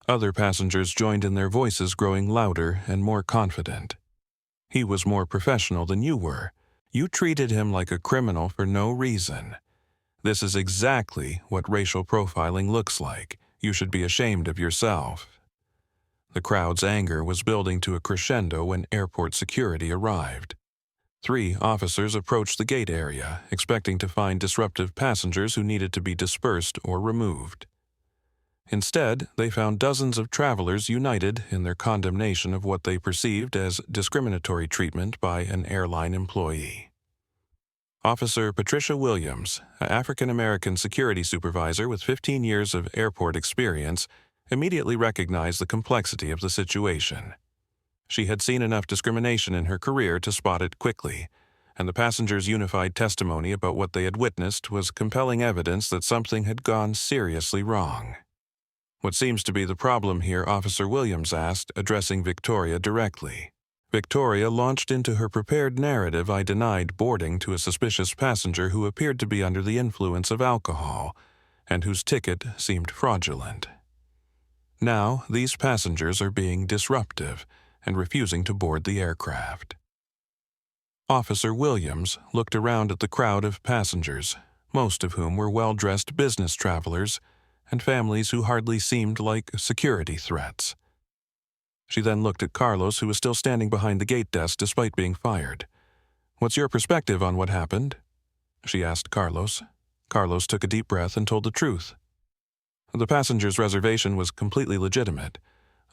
Other passengers joined in, their voices growing louder and more confident. "He was more professional than you were. You treated him like a criminal for no reason. This is exactly what racial profiling looks like. You should be ashamed of yourself." The crowd's anger was building to a crescendo when airport security arrived. 3 officers approached the gate area, expecting to find disruptive passengers who needed to be dispersed or removed. Instead, they found dozens of travelers united in their condemnation of what they perceived as discriminatory treatment by an airline employee. Officer Patricia Williams, an African-American security supervisor with 15 years of airport experience, immediately recognized the complexity of the situation. She had seen enough discrimination in her career to spot it quickly, and the passengers' unified testimony about what they had witnessed was compelling evidence that something had gone seriously wrong. "What seems to be the problem here?" Officer Williams asked, addressing Victoria directly. Victoria launched into her prepared narrative. "I denied boarding to a suspicious passenger who appeared to be under the influence of alcohol, and whose ticket seemed fraudulent. Now, these passengers are being disruptive and refusing to board the aircraft." Officer Williams looked around at the crowd of passengers, most of whom were well-dressed business travelers, and families who hardly seemed like security threats. She then looked at Carlos, who was still standing behind the gate desk despite being fired. "What's your perspective on what happened?" she asked Carlos. Carlos took a deep breath and told the truth. "The passenger's reservation was completely legitimate.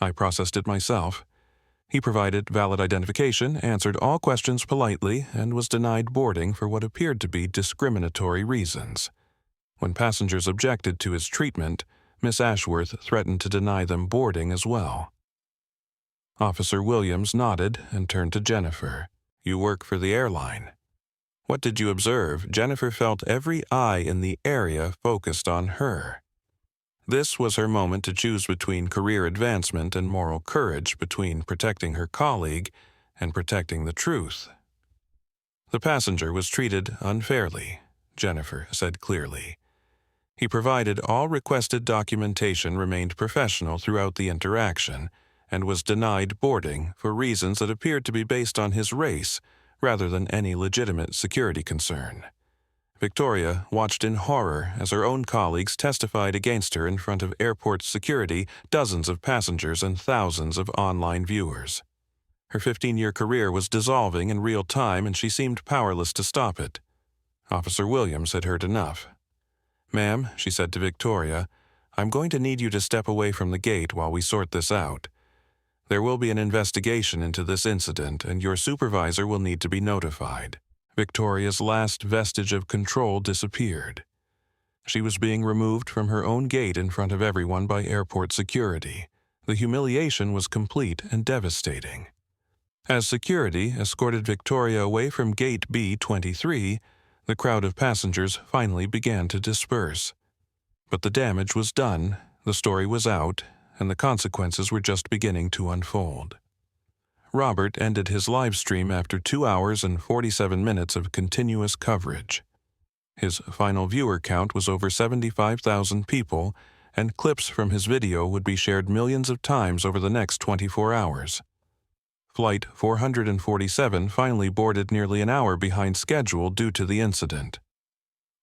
I processed it myself. He provided valid identification, answered all questions politely, and was denied boarding for what appeared to be discriminatory reasons. When passengers objected to his treatment, Miss Ashworth threatened to deny them boarding as well." Officer Williams nodded and turned to Jennifer. "You work for the airline. What did you observe?" Jennifer felt every eye in the area focused on her. This was her moment to choose between career advancement and moral courage, between protecting her colleague and protecting the truth. "The passenger was treated unfairly," Jennifer said clearly. "He provided all requested documentation, remained professional throughout the interaction, and was denied boarding for reasons that appeared to be based on his race rather than any legitimate security concern." Victoria watched in horror as her own colleagues testified against her in front of airport security, dozens of passengers, and thousands of online viewers. Her 15-year career was dissolving in real time, and she seemed powerless to stop it. Officer Williams had heard enough. "Ma'am," she said to Victoria, "I'm going to need you to step away from the gate while we sort this out. There will be an investigation into this incident, and your supervisor will need to be notified." Victoria's last vestige of control disappeared. She was being removed from her own gate in front of everyone by airport security. The humiliation was complete and devastating. As security escorted Victoria away from gate B23, the crowd of passengers finally began to disperse. But the damage was done, the story was out, and the consequences were just beginning to unfold. Robert ended his live stream after 2 hours and 47 minutes of continuous coverage. His final viewer count was over 75,000 people, and clips from his video would be shared millions of times over the next 24 hours. Flight 447 finally boarded nearly an hour behind schedule due to the incident.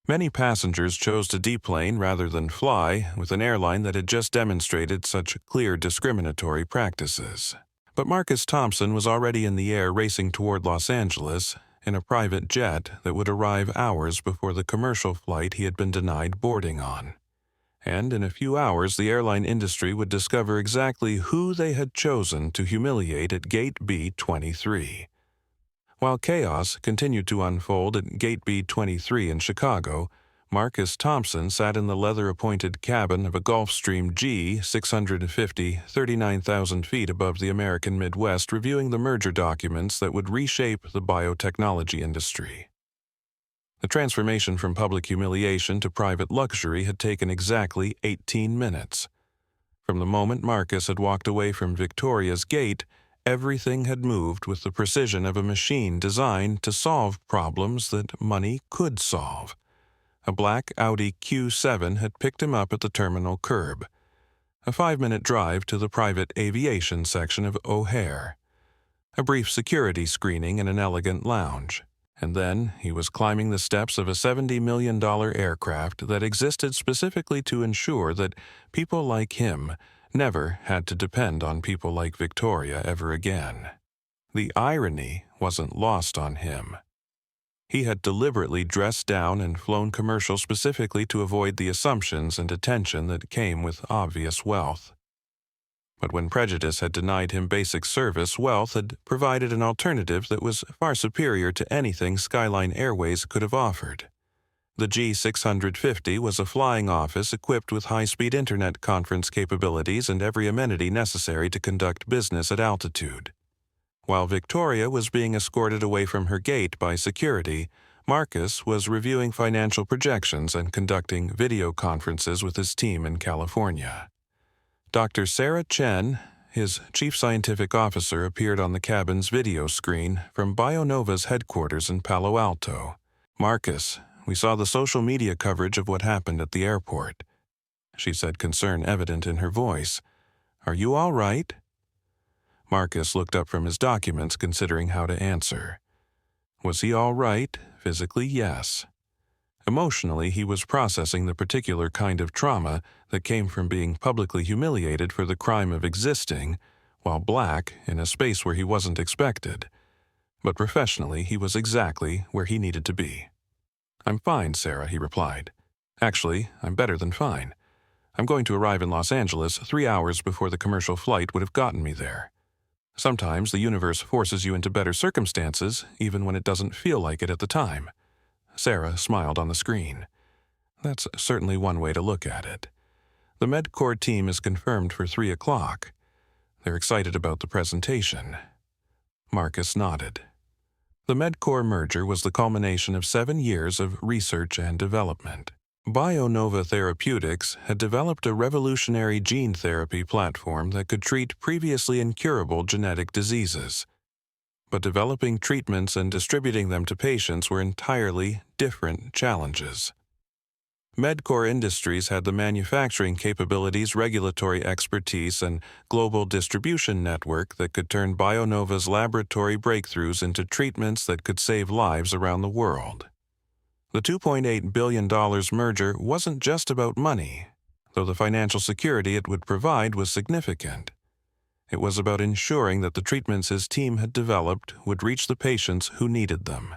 Many passengers chose to deplane rather than fly with an airline that had just demonstrated such clear discriminatory practices. But Marcus Thompson was already in the air racing toward Los Angeles in a private jet that would arrive hours before the commercial flight he had been denied boarding on. And in a few hours, the airline industry would discover exactly who they had chosen to humiliate at Gate B23. While chaos continued to unfold at Gate B23 in Chicago, Marcus Thompson sat in the leather-appointed cabin of a Gulfstream G 650, 39,000 feet above the American Midwest, reviewing the merger documents that would reshape the biotechnology industry. The transformation from public humiliation to private luxury had taken exactly 18 minutes. From the moment Marcus had walked away from Victoria's gate, everything had moved with the precision of a machine designed to solve problems that money could solve. A black Audi Q7 had picked him up at the terminal curb. A 5-minute drive to the private aviation section of O'Hare. A brief security screening in an elegant lounge. And then he was climbing the steps of a $70 million aircraft that existed specifically to ensure that people like him never had to depend on people like Victoria ever again. The irony wasn't lost on him. He had deliberately dressed down and flown commercial specifically to avoid the assumptions and attention that came with obvious wealth. But when prejudice had denied him basic service, wealth had provided an alternative that was far superior to anything Skyline Airways could have offered. The G650 was a flying office equipped with high-speed internet conference capabilities and every amenity necessary to conduct business at altitude. While Victoria was being escorted away from her gate by security, Marcus was reviewing financial projections and conducting video conferences with his team in California. Dr. Sarah Chen, his chief scientific officer, appeared on the cabin's video screen from BioNova's headquarters in Palo Alto. "Marcus, we saw the social media coverage of what happened at the airport," she said, concern evident in her voice. "Are you all right?" Marcus looked up from his documents, considering how to answer. Was he all right? Physically, yes. Emotionally, he was processing the particular kind of trauma that came from being publicly humiliated for the crime of existing, while black, in a space where he wasn't expected. But professionally, he was exactly where he needed to be. "I'm fine, Sarah," he replied. "Actually, I'm better than fine. I'm going to arrive in Los Angeles 3 hours before the commercial flight would have gotten me there. Sometimes the universe forces you into better circumstances, even when it doesn't feel like it at the time." Sarah smiled on the screen. "That's certainly one way to look at it. The MedCore team is confirmed for 3 o'clock. They're excited about the presentation." Marcus nodded. The MedCore merger was the culmination of 7 years of research and development. BioNova Therapeutics had developed a revolutionary gene therapy platform that could treat previously incurable genetic diseases. But developing treatments and distributing them to patients were entirely different challenges. MedCore Industries had the manufacturing capabilities, regulatory expertise, and global distribution network that could turn BioNova's laboratory breakthroughs into treatments that could save lives around the world. The $2.8 billion merger wasn't just about money, though the financial security it would provide was significant. It was about ensuring that the treatments his team had developed would reach the patients who needed them.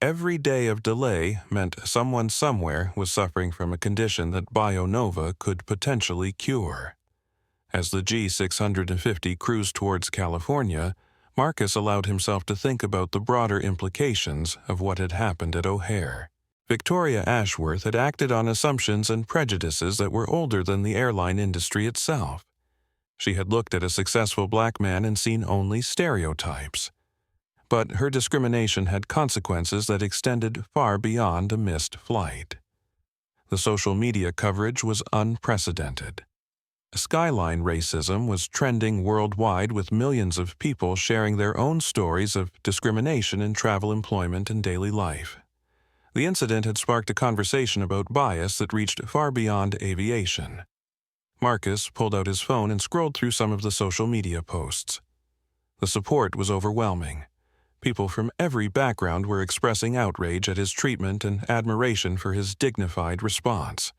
Every day of delay meant someone somewhere was suffering from a condition that BioNova could potentially cure. As the G650 cruised towards California, Marcus allowed himself to think about the broader implications of what had happened at O'Hare. Victoria Ashworth had acted on assumptions and prejudices that were older than the airline industry itself. She had looked at a successful black man and seen only stereotypes. But her discrimination had consequences that extended far beyond a missed flight. The social media coverage was unprecedented. Skyline racism was trending worldwide, with millions of people sharing their own stories of discrimination in travel, employment, and daily life. The incident had sparked a conversation about bias that reached far beyond aviation. Marcus pulled out his phone and scrolled through some of the social media posts. The support was overwhelming. People from every background were expressing outrage at his treatment and admiration for his dignified response.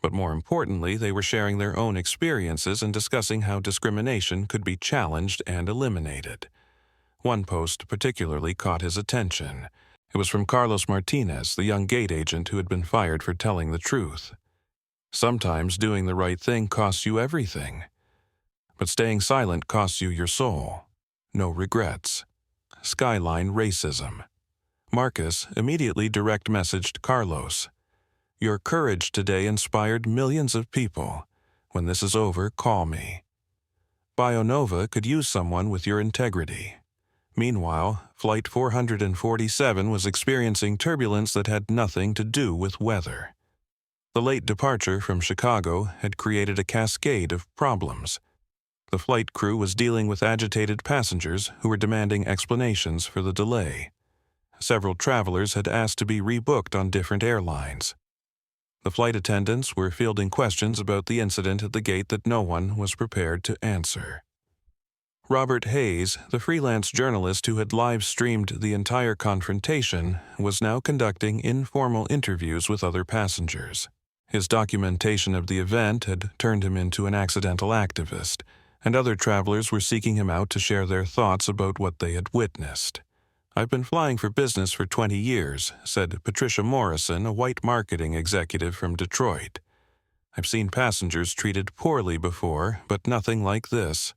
But more importantly, they were sharing their own experiences and discussing how discrimination could be challenged and eliminated. One post particularly caught his attention. It was from Carlos Martinez, the young gate agent who had been fired for telling the truth. "Sometimes doing the right thing costs you everything. But staying silent costs you your soul. No regrets." Skyline racism. Marcus immediately direct messaged Carlos. "Your courage today inspired millions of people. When this is over, call me." BioNova could use someone with your integrity. Meanwhile, Flight 447 was experiencing turbulence that had nothing to do with weather. The late departure from Chicago had created a cascade of problems. The flight crew was dealing with agitated passengers who were demanding explanations for the delay. Several travelers had asked to be rebooked on different airlines. The flight attendants were fielding questions about the incident at the gate that no one was prepared to answer. Robert Hayes, the freelance journalist who had live-streamed the entire confrontation, was now conducting informal interviews with other passengers. His documentation of the event had turned him into an accidental activist, and other travelers were seeking him out to share their thoughts about what they had witnessed. "I've been flying for business for 20 years, said Patricia Morrison, a white marketing executive from Detroit. "I've seen passengers treated poorly before, but nothing like this."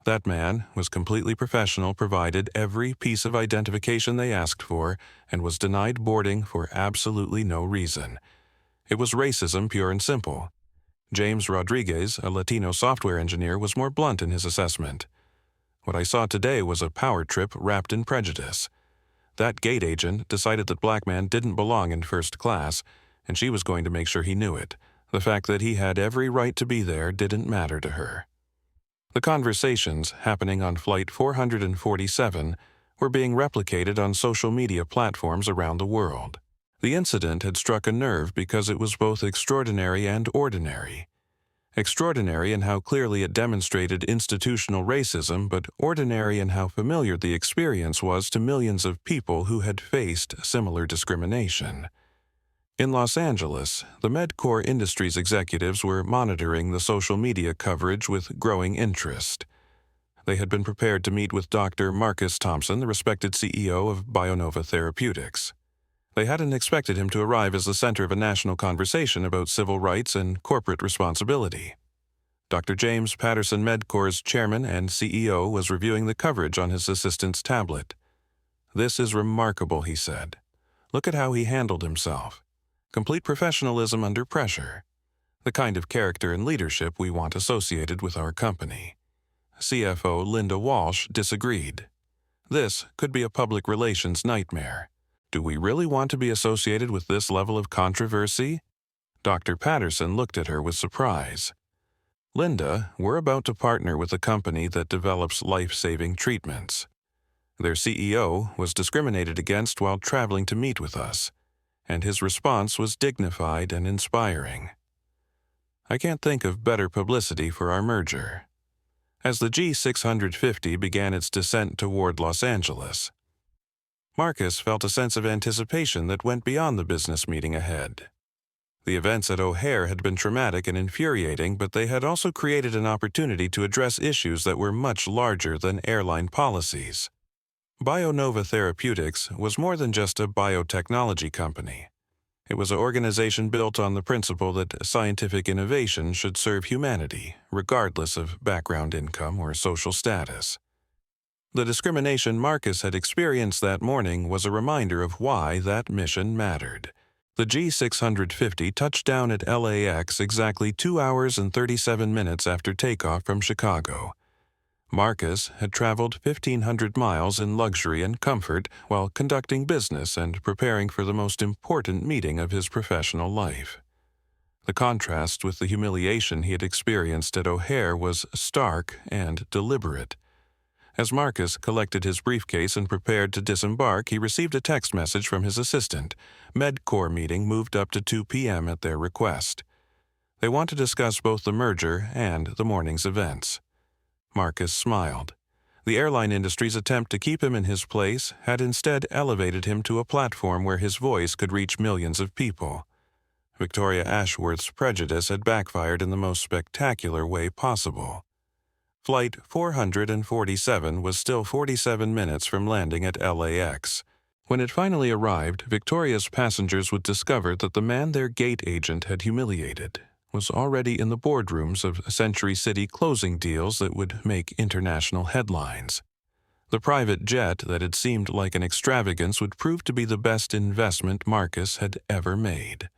That man was completely professional, provided every piece of identification they asked for, and was denied boarding for absolutely no reason. It was racism, pure and simple. James Rodriguez, a Latino software engineer, was more blunt in his assessment. "What I saw today was a power trip wrapped in prejudice. That gate agent decided that black man didn't belong in first class, and she was going to make sure he knew it. The fact that he had every right to be there didn't matter to her." The conversations happening on Flight 447 were being replicated on social media platforms around the world. The incident had struck a nerve because it was both extraordinary and ordinary. Extraordinary in how clearly it demonstrated institutional racism, but ordinary in how familiar the experience was to millions of people who had faced similar discrimination. In Los Angeles, the MedCore Industries executives were monitoring the social media coverage with growing interest. They had been prepared to meet with Dr. Marcus Thompson, the respected CEO of Bionova Therapeutics. They hadn't expected him to arrive as the center of a national conversation about civil rights and corporate responsibility. Dr. James Patterson, MedCore's chairman and CEO, was reviewing the coverage on his assistant's tablet. "This is remarkable," he said. "Look at how he handled himself. Complete professionalism under pressure. The kind of character and leadership we want associated with our company." CFO Linda Walsh disagreed. "This could be a public relations nightmare. Do we really want to be associated with this level of controversy?" Dr. Patterson looked at her with surprise. "Linda, we're about to partner with a company that develops life-saving treatments. Their CEO was discriminated against while traveling to meet with us, and his response was dignified and inspiring. I can't think of better publicity for our merger." As the G650 began its descent toward Los Angeles, Marcus felt a sense of anticipation that went beyond the business meeting ahead. The events at O'Hare had been traumatic and infuriating, but they had also created an opportunity to address issues that were much larger than airline policies. Bionova Therapeutics was more than just a biotechnology company. It was an organization built on the principle that scientific innovation should serve humanity, regardless of background income or social status. The discrimination Marcus had experienced that morning was a reminder of why that mission mattered. The G650 touched down at LAX exactly 2 hours and 37 minutes after takeoff from Chicago. Marcus had traveled 1,500 miles in luxury and comfort while conducting business and preparing for the most important meeting of his professional life. The contrast with the humiliation he had experienced at O'Hare was stark and deliberate. As Marcus collected his briefcase and prepared to disembark, he received a text message from his assistant. MedCore meeting moved up to 2 p.m. at their request. They want to discuss both the merger and the morning's events. Marcus smiled. The airline industry's attempt to keep him in his place had instead elevated him to a platform where his voice could reach millions of people. Victoria Ashworth's prejudice had backfired in the most spectacular way possible. Flight 447 was still 47 minutes from landing at LAX. When it finally arrived, Victoria's passengers would discover that the man their gate agent had humiliated was already in the boardrooms of Century City closing deals that would make international headlines. The private jet that had seemed like an extravagance would prove to be the best investment Marcus had ever made.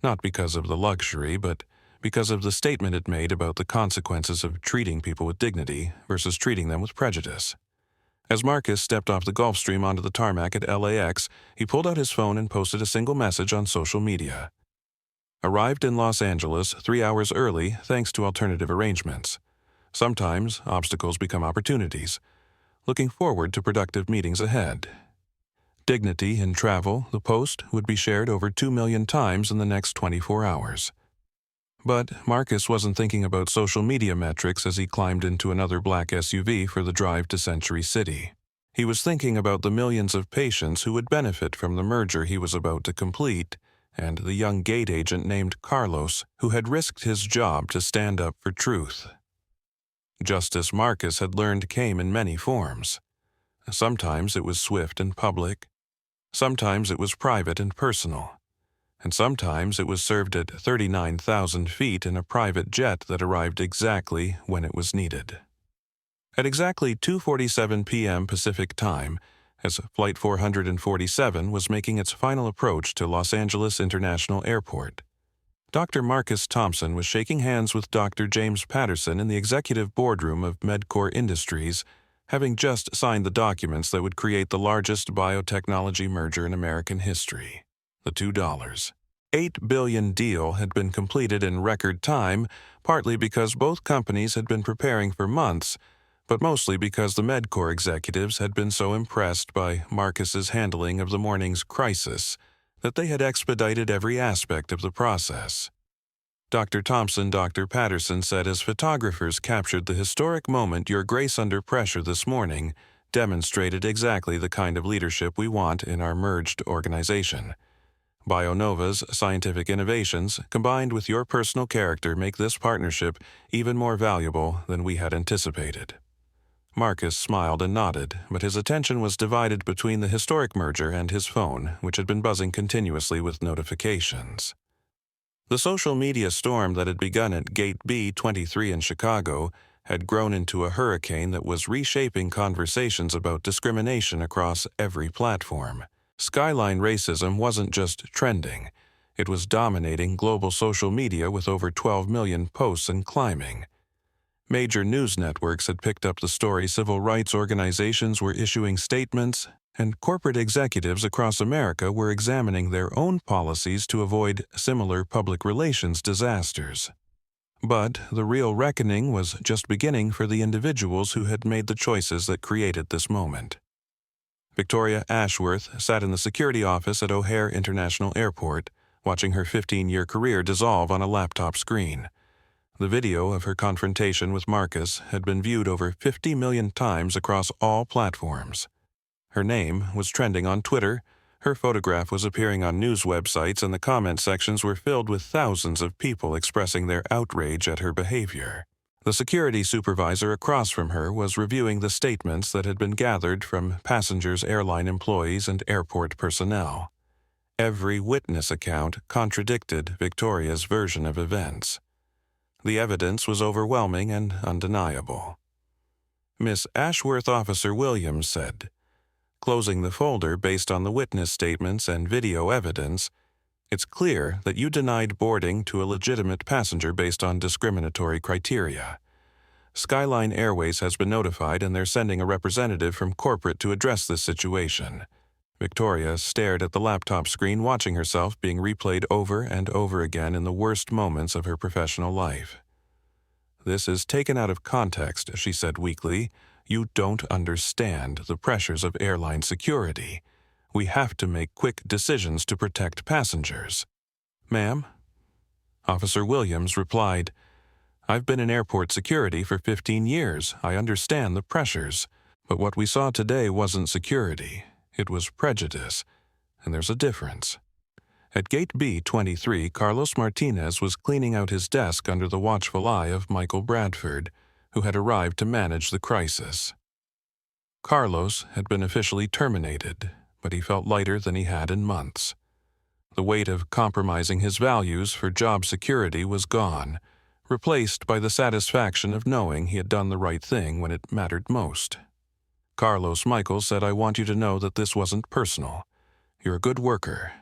Not because of the luxury, but because of the statement it made about the consequences of treating people with dignity versus treating them with prejudice. As Marcus stepped off the Gulfstream onto the tarmac at LAX, he pulled out his phone and posted a single message on social media. "Arrived in Los Angeles 3 hours early thanks to alternative arrangements. Sometimes obstacles become opportunities. Looking forward to productive meetings ahead." Dignity in travel, the post would be shared over 2 million times in the next 24 hours. But Marcus wasn't thinking about social media metrics as he climbed into another black SUV for the drive to Century City. He was thinking about the millions of patients who would benefit from the merger he was about to complete, and the young gate agent named Carlos who had risked his job to stand up for truth. Justice Marcus had learned came in many forms. Sometimes it was swift and public. Sometimes it was private and personal. And sometimes it was served at 39,000 feet in a private jet that arrived exactly when it was needed. At exactly 2:47 p.m. Pacific Time, as Flight 447 was making its final approach to Los Angeles International Airport, Dr. Marcus Thompson was shaking hands with Dr. James Patterson in the executive boardroom of MedCore Industries, having just signed the documents that would create the largest biotechnology merger in American history. The $2.8 billion deal had been completed in record time, partly because both companies had been preparing for months, but mostly because the MedCore executives had been so impressed by Marcus's handling of the morning's crisis that they had expedited every aspect of the process. Dr. Thompson, Dr. Patterson said as photographers captured the historic moment your grace under pressure this morning demonstrated exactly the kind of leadership we want in our merged organization. BioNova's scientific innovations, combined with your personal character, make this partnership even more valuable than we had anticipated." Marcus smiled and nodded, but his attention was divided between the historic merger and his phone, which had been buzzing continuously with notifications. The social media storm that had begun at Gate B23 in Chicago had grown into a hurricane that was reshaping conversations about discrimination across every platform. Skyline racism wasn't just trending, it was dominating global social media with over 12 million posts and climbing. Major news networks had picked up the story, civil rights organizations were issuing statements, and corporate executives across America were examining their own policies to avoid similar public relations disasters. But the real reckoning was just beginning for the individuals who had made the choices that created this moment. Victoria Ashworth sat in the security office at O'Hare International Airport, watching her 15-year career dissolve on a laptop screen. The video of her confrontation with Marcus had been viewed over 50 million times across all platforms. Her name was trending on Twitter, her photograph was appearing on news websites, and the comment sections were filled with thousands of people expressing their outrage at her behavior. The security supervisor across from her was reviewing the statements that had been gathered from passengers, airline employees, and airport personnel. Every witness account contradicted Victoria's version of events. The evidence was overwhelming and undeniable. Miss Ashworth Officer Williams said, closing the folder based on the witness statements and video evidence, "It's clear that you denied boarding to a legitimate passenger based on discriminatory criteria. Skyline Airways has been notified and they're sending a representative from corporate to address this situation." Victoria stared at the laptop screen, watching herself being replayed over and over again in the worst moments of her professional life. "This is taken out of context," she said weakly. "You don't understand the pressures of airline security. We have to make quick decisions to protect passengers." "Ma'am?" Officer Williams replied, "I've been in airport security for 15 years. I understand the pressures. But what we saw today wasn't security. It was prejudice, and there's a difference." At Gate B23, Carlos Martinez was cleaning out his desk under the watchful eye of Michael Bradford, who had arrived to manage the crisis. Carlos had been officially terminated, but he felt lighter than he had in months. The weight of compromising his values for job security was gone, replaced by the satisfaction of knowing he had done the right thing when it mattered most. Carlos Michael said, "I want you to know that this wasn't personal. You're a good worker.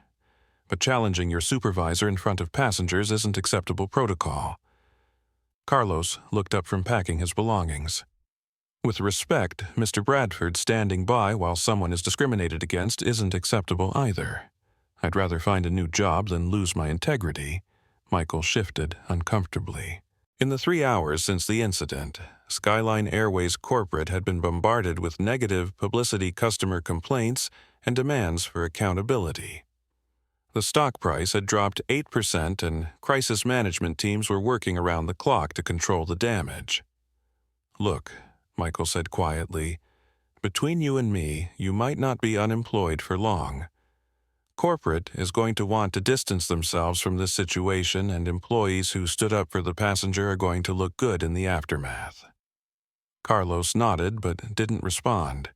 But challenging your supervisor in front of passengers isn't acceptable protocol." Carlos looked up from packing his belongings. "With respect, Mr. Bradford standing by while someone is discriminated against isn't acceptable either. I'd rather find a new job than lose my integrity." Michael shifted uncomfortably. In the 3 hours since the incident, Skyline Airways corporate had been bombarded with negative publicity, customer complaints, and demands for accountability. The stock price had dropped 8%, and crisis management teams were working around the clock to control the damage. "Look," Michael said quietly, "between you and me, you might not be unemployed for long. Corporate is going to want to distance themselves from this situation, and employees who stood up for the passenger are going to look good in the aftermath." Carlos nodded but didn't respond.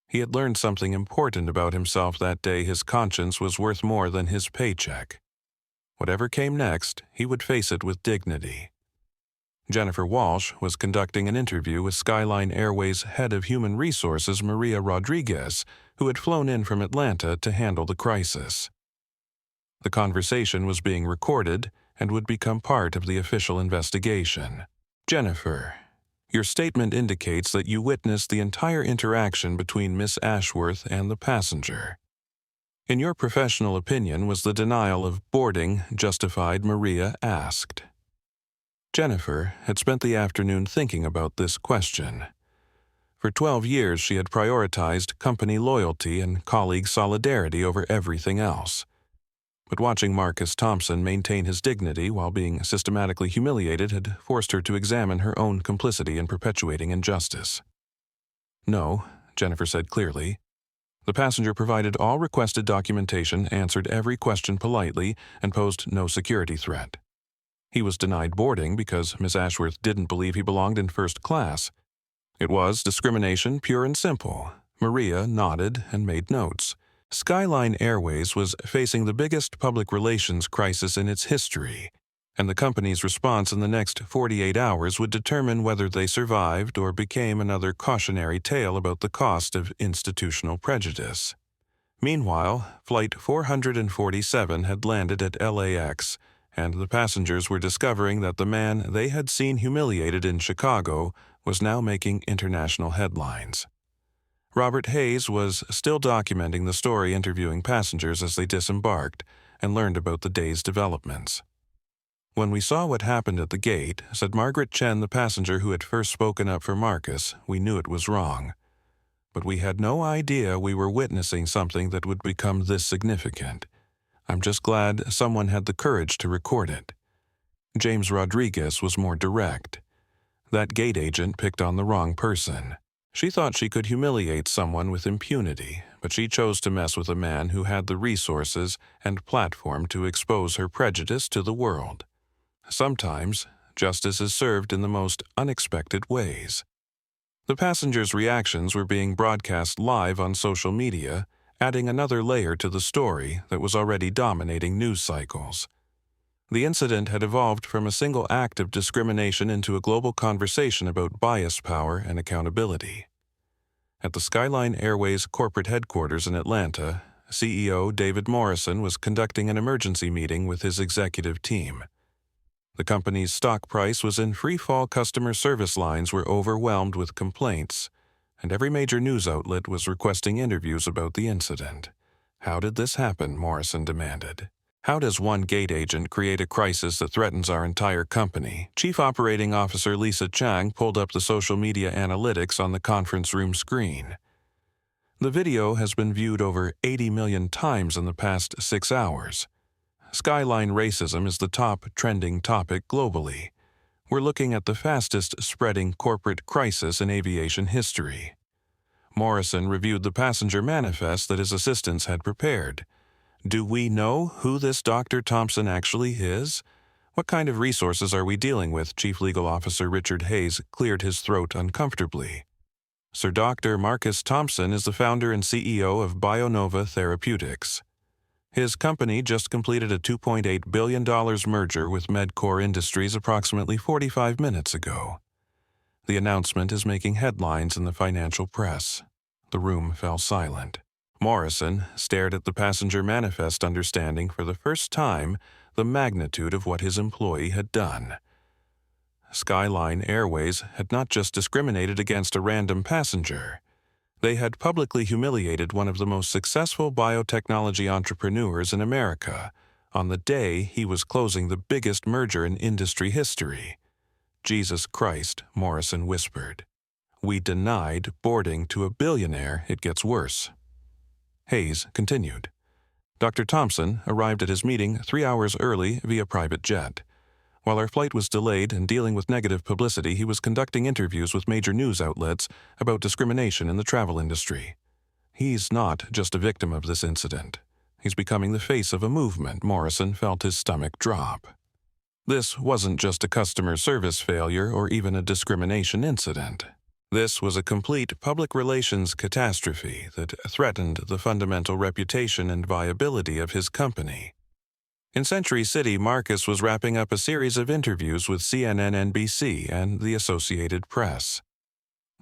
He had learned something important about himself that day. His conscience was worth more than his paycheck. Whatever came next, he would face it with dignity. Jennifer Walsh was conducting an interview with Skyline Airways head of human resources Maria Rodriguez, who had flown in from Atlanta to handle the crisis. The conversation was being recorded and would become part of the official investigation. "Jennifer, your statement indicates that you witnessed the entire interaction between Miss Ashworth and the passenger. In your professional opinion, was the denial of boarding justified?" Maria asked. Jennifer had spent the afternoon thinking about this question. For 12 years, she had prioritized company loyalty and colleague solidarity over everything else. But watching Marcus Thompson maintain his dignity while being systematically humiliated had forced her to examine her own complicity in perpetuating injustice. "No," Jennifer said clearly. The passenger provided all requested documentation, answered every question politely, and posed no security threat. He was denied boarding because Miss Ashworth didn't believe he belonged in first class. It was discrimination, pure and simple. Maria nodded and made notes. Skyline Airways was facing the biggest public relations crisis in its history, and the company's response in the next 48 hours would determine whether they survived or became another cautionary tale about the cost of institutional prejudice. Meanwhile, Flight 447 had landed at LAX, and the passengers were discovering that the man they had seen humiliated in Chicago was now making international headlines. Robert Hayes was still documenting the story, interviewing passengers as they disembarked, and learned about the day's developments. "When we saw what happened at the gate," said Margaret Chen, the passenger who had first spoken up for Marcus, "we knew it was wrong. But we had no idea we were witnessing something that would become this significant. I'm just glad someone had the courage to record it." James Rodriguez was more direct. That gate agent picked on the wrong person. She thought she could humiliate someone with impunity, but she chose to mess with a man who had the resources and platform to expose her prejudice to the world. Sometimes, justice is served in the most unexpected ways. The passengers' reactions were being broadcast live on social media, adding another layer to the story that was already dominating news cycles. The incident had evolved from a single act of discrimination into a global conversation about bias power and accountability. At the Skyline Airways corporate headquarters in Atlanta, CEO David Morrison was conducting an emergency meeting with his executive team. The company's stock price was in free fall. Customer service lines were overwhelmed with complaints, and every major news outlet was requesting interviews about the incident. "How did this happen?" Morrison demanded. "How does one gate agent create a crisis that threatens our entire company?" Chief Operating Officer Lisa Chang pulled up the social media analytics on the conference room screen. The video has been viewed over 80 million times in the past 6 hours. Skyline racism is the top trending topic globally. We're looking at the fastest spreading corporate crisis in aviation history. Morrison reviewed the passenger manifest that his assistants had prepared. "Do we know who this Dr. Thompson actually is? What kind of resources are we dealing with?" Chief Legal Officer Richard Hayes cleared his throat uncomfortably. "Sir Dr. Marcus Thompson is the founder and CEO of BioNova Therapeutics. His company just completed a $2.8 billion merger with Medcore Industries approximately 45 minutes ago. The announcement is making headlines in the financial press." The room fell silent. Morrison stared at the passenger manifest, understanding for the first time the magnitude of what his employee had done. Skyline Airways had not just discriminated against a random passenger. They had publicly humiliated one of the most successful biotechnology entrepreneurs in America on the day he was closing the biggest merger in industry history. "Jesus Christ," Morrison whispered. "We denied boarding to a billionaire. It gets worse." Hayes continued. "Dr. Thompson arrived at his meeting 3 hours early via private jet. While our flight was delayed and dealing with negative publicity, he was conducting interviews with major news outlets about discrimination in the travel industry. He's not just a victim of this incident. He's becoming the face of a movement." Morrison felt his stomach drop. This wasn't just a customer service failure or even a discrimination incident. This was a complete public relations catastrophe that threatened the fundamental reputation and viability of his company. In Century City, Marcus was wrapping up a series of interviews with CNN, NBC, and the Associated Press.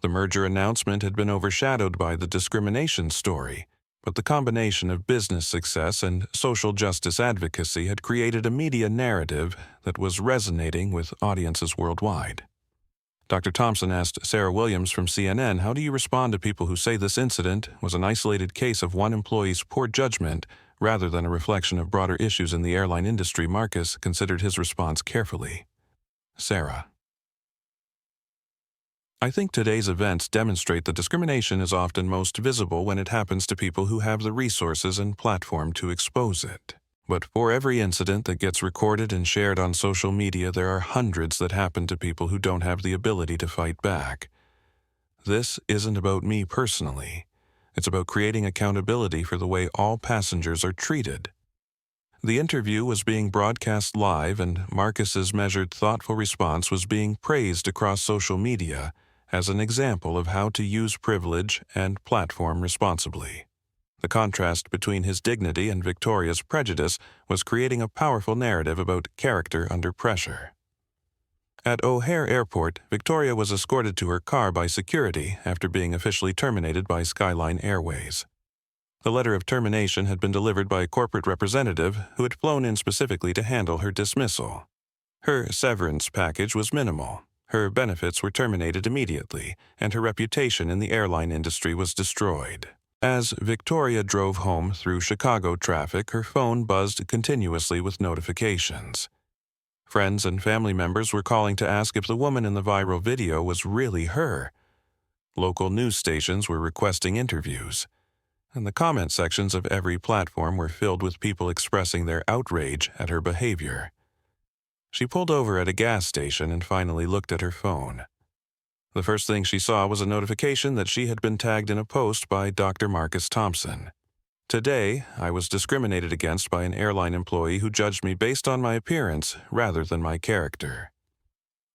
The merger announcement had been overshadowed by the discrimination story, but the combination of business success and social justice advocacy had created a media narrative that was resonating with audiences worldwide. Dr. Thompson asked Sarah Williams from CNN, "How do you respond to people who say this incident was an isolated case of one employee's poor judgment rather than a reflection of broader issues in the airline industry?" Marcus considered his response carefully. Sarah: "I think today's events demonstrate that discrimination is often most visible when it happens to people who have the resources and platform to expose it. But for every incident that gets recorded and shared on social media, there are hundreds that happen to people who don't have the ability to fight back. This isn't about me personally. It's about creating accountability for the way all passengers are treated. The interview was being broadcast live, and Marcus's measured, thoughtful response was being praised across social media as an example of how to use privilege and platform responsibly. The contrast between his dignity and Victoria's prejudice was creating a powerful narrative about character under pressure. At O'Hare Airport, Victoria was escorted to her car by security after being officially terminated by Skyline Airways. The letter of termination had been delivered by a corporate representative who had flown in specifically to handle her dismissal. Her severance package was minimal. Her benefits were terminated immediately, and her reputation in the airline industry was destroyed. As Victoria drove home through Chicago traffic, her phone buzzed continuously with notifications. Friends and family members were calling to ask if the woman in the viral video was really her. Local news stations were requesting interviews, and the comment sections of every platform were filled with people expressing their outrage at her behavior. She pulled over at a gas station and finally looked at her phone. The first thing she saw was a notification that she had been tagged in a post by Dr. Marcus Thompson. Today, I was discriminated against by an airline employee who judged me based on my appearance rather than my character.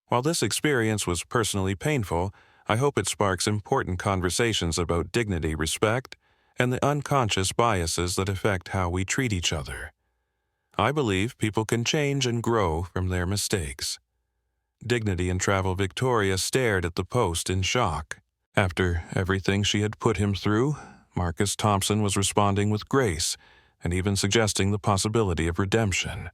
While this experience was personally painful, I hope it sparks important conversations about dignity, respect, and the unconscious biases that affect how we treat each other. I believe people can change and grow from their mistakes. Dignity in Travel Victoria stared at the post in shock. After everything she had put him through, Marcus Thompson was responding with grace and even suggesting the possibility of redemption.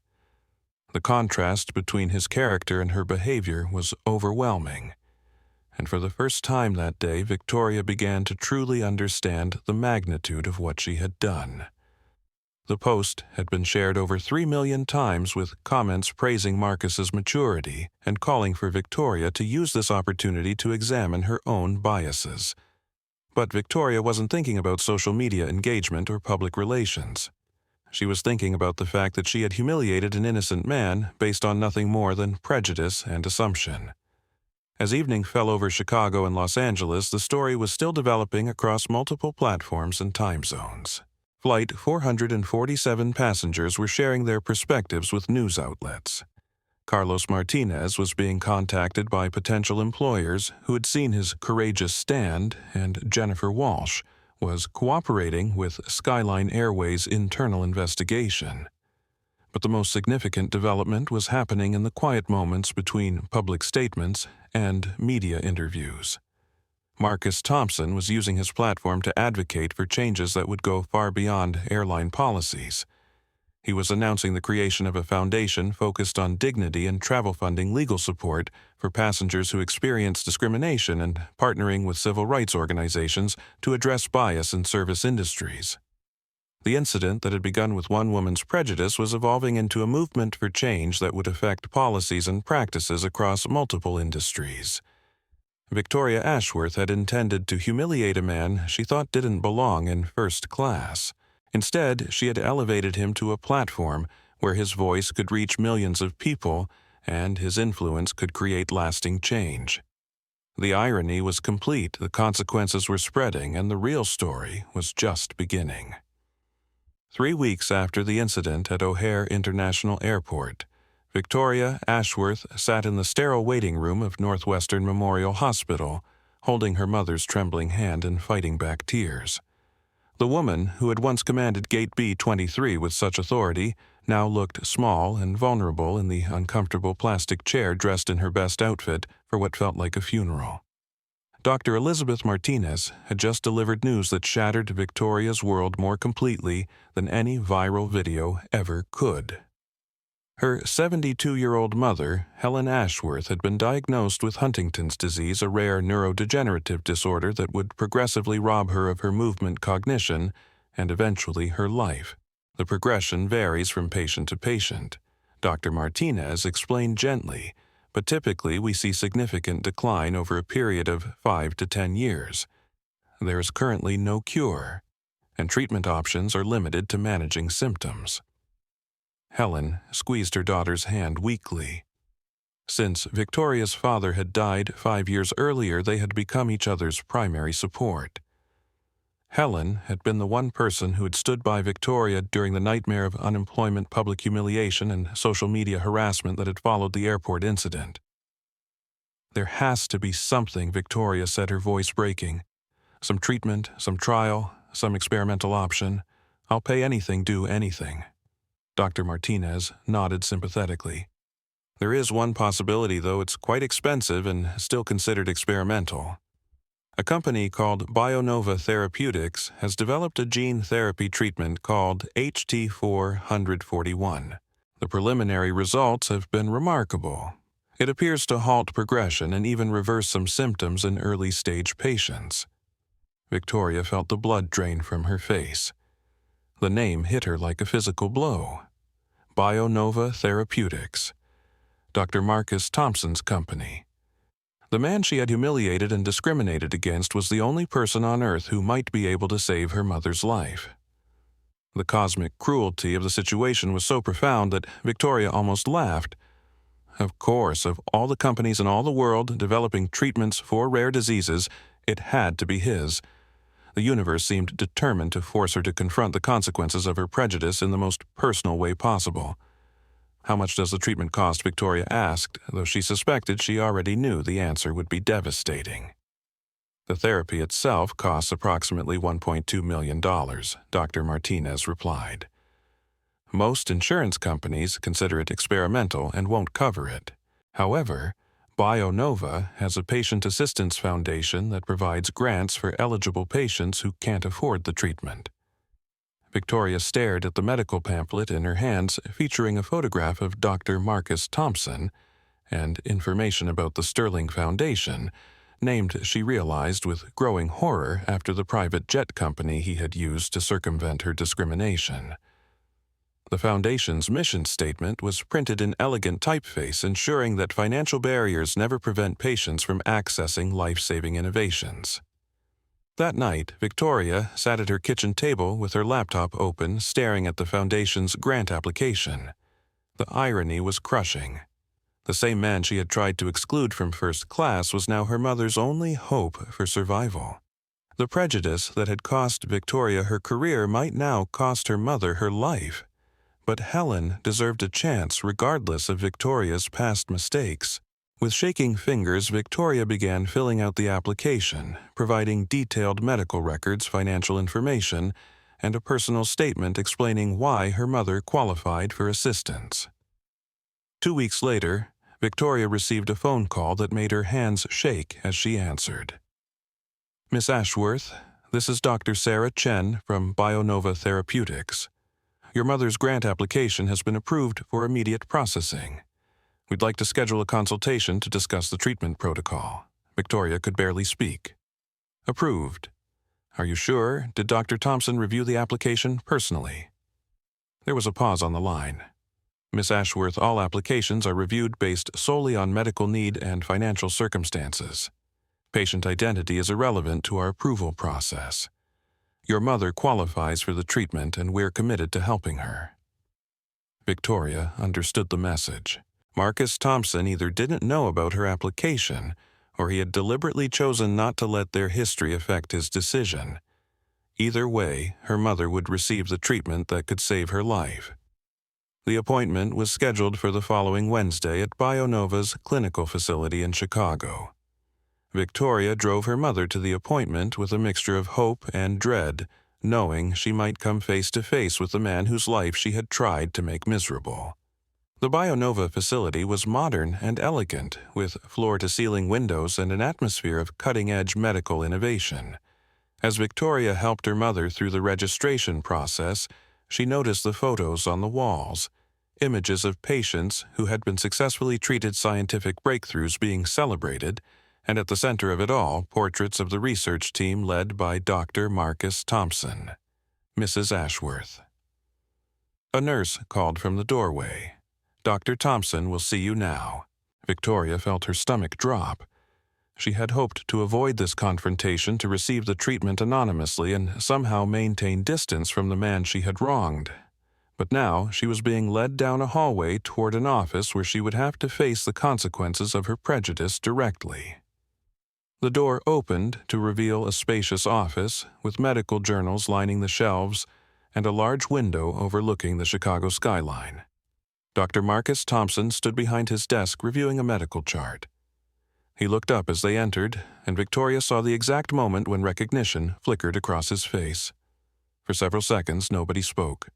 The contrast between his character and her behavior was overwhelming, and for the first time that day, Victoria began to truly understand the magnitude of what she had done. The post had been shared over 3 million times with comments praising Marcus's maturity and calling for Victoria to use this opportunity to examine her own biases. But Victoria wasn't thinking about social media engagement or public relations. She was thinking about the fact that she had humiliated an innocent man based on nothing more than prejudice and assumption. As evening fell over Chicago and Los Angeles, the story was still developing across multiple platforms and time zones. Flight 447 passengers were sharing their perspectives with news outlets. Carlos Martinez was being contacted by potential employers who had seen his courageous stand, and Jennifer Walsh was cooperating with Skyline Airways' internal investigation. But the most significant development was happening in the quiet moments between public statements and media interviews. Marcus Thompson was using his platform to advocate for changes that would go far beyond airline policies. He was announcing the creation of a foundation focused on dignity and travel funding legal support for passengers who experience discrimination and partnering with civil rights organizations to address bias in service industries. The incident that had begun with one woman's prejudice was evolving into a movement for change that would affect policies and practices across multiple industries. Victoria Ashworth had intended to humiliate a man she thought didn't belong in first class. Instead, she had elevated him to a platform where his voice could reach millions of people and his influence could create lasting change. The irony was complete, the consequences were spreading, and the real story was just beginning. 3 weeks after the incident at O'Hare International Airport, Victoria Ashworth sat in the sterile waiting room of Northwestern Memorial Hospital, holding her mother's trembling hand and fighting back tears. The woman, who had once commanded Gate B-23 with such authority, now looked small and vulnerable in the uncomfortable plastic chair dressed in her best outfit for what felt like a funeral. Dr. Elizabeth Martinez had just delivered news that shattered Victoria's world more completely than any viral video ever could. Her 72-year-old mother, Helen Ashworth, had been diagnosed with Huntington's disease, a rare neurodegenerative disorder that would progressively rob her of her movement cognition and eventually her life. The progression varies from patient to patient. Dr. Martinez explained gently, but typically we see significant decline over a period of 5 to 10 years. There is currently no cure, and treatment options are limited to managing symptoms. Helen squeezed her daughter's hand weakly. Since Victoria's father had died 5 years earlier, they had become each other's primary support. Helen had been the one person who had stood by Victoria during the nightmare of unemployment, public humiliation, and social media harassment that had followed the airport incident. "There has to be something," Victoria said, her voice breaking. "Some treatment, some trial, some experimental option. I'll pay anything, do anything." Dr. Martinez nodded sympathetically. "There is one possibility, though it's quite expensive and still considered experimental. A company called BioNova Therapeutics has developed a gene therapy treatment called HT441. The preliminary results have been remarkable. It appears to halt progression and even reverse some symptoms in early-stage patients." Victoria felt the blood drain from her face. The name hit her like a physical blow. BioNova Therapeutics. Dr. Marcus Thompson's company. The man she had humiliated and discriminated against was the only person on Earth who might be able to save her mother's life. The cosmic cruelty of the situation was so profound that Victoria almost laughed. Of course, of all the companies in all the world developing treatments for rare diseases, it had to be his. The universe seemed determined to force her to confront the consequences of her prejudice in the most personal way possible. "How much does the treatment cost?" Victoria asked, though she suspected she already knew the answer would be devastating. "The therapy itself costs approximately $1.2 million, Dr. Martinez replied. "Most insurance companies consider it experimental and won't cover it. However, BioNova has a patient assistance foundation that provides grants for eligible patients who can't afford the treatment." Victoria stared at the medical pamphlet in her hands featuring a photograph of Dr. Marcus Thompson and information about the Sterling Foundation, named, she realized with growing horror, after the private jet company he had used to circumvent her discrimination. The Foundation's mission statement was printed in elegant typeface, ensuring that financial barriers never prevent patients from accessing life-saving innovations. That night, Victoria sat at her kitchen table with her laptop open, staring at the Foundation's grant application. The irony was crushing. The same man she had tried to exclude from first class was now her mother's only hope for survival. The prejudice that had cost Victoria her career might now cost her mother her life. But Helen deserved a chance regardless of Victoria's past mistakes. With shaking fingers, Victoria began filling out the application, providing detailed medical records, financial information, and a personal statement explaining why her mother qualified for assistance. 2 weeks later, Victoria received a phone call that made her hands shake as she answered. "Miss Ashworth, this is Dr. Sarah Chen from BioNova Therapeutics. Your mother's grant application has been approved for immediate processing. We'd like to schedule a consultation to discuss the treatment protocol." Victoria could barely speak. "Approved. Are you sure? Did Dr. Thompson review the application personally?" There was a pause on the line. "Miss Ashworth, all applications are reviewed based solely on medical need and financial circumstances. Patient identity is irrelevant to our approval process. Your mother qualifies for the treatment and we're committed to helping her." Victoria understood the message. Marcus Thompson either didn't know about her application, or he had deliberately chosen not to let their history affect his decision. Either way, her mother would receive the treatment that could save her life. The appointment was scheduled for the following Wednesday at BioNova's clinical facility in Chicago. Victoria drove her mother to the appointment with a mixture of hope and dread, knowing she might come face to face with the man whose life she had tried to make miserable. The BioNova facility was modern and elegant, with floor-to-ceiling windows and an atmosphere of cutting-edge medical innovation. As Victoria helped her mother through the registration process, she noticed the photos on the walls, images of patients who had been successfully treated, scientific breakthroughs being celebrated, and at the center of it all, portraits of the research team led by Dr. Marcus Thompson. Mrs. Ashworth. A nurse called from the doorway. "Dr. Thompson will see you now." Victoria felt her stomach drop. She had hoped to avoid this confrontation, to receive the treatment anonymously and somehow maintain distance from the man she had wronged. But now she was being led down a hallway toward an office where she would have to face the consequences of her prejudice directly. The door opened to reveal a spacious office with medical journals lining the shelves and a large window overlooking the Chicago skyline. Dr. Marcus Thompson stood behind his desk reviewing a medical chart. He looked up as they entered, and Victoria saw the exact moment when recognition flickered across his face. For several seconds, nobody spoke.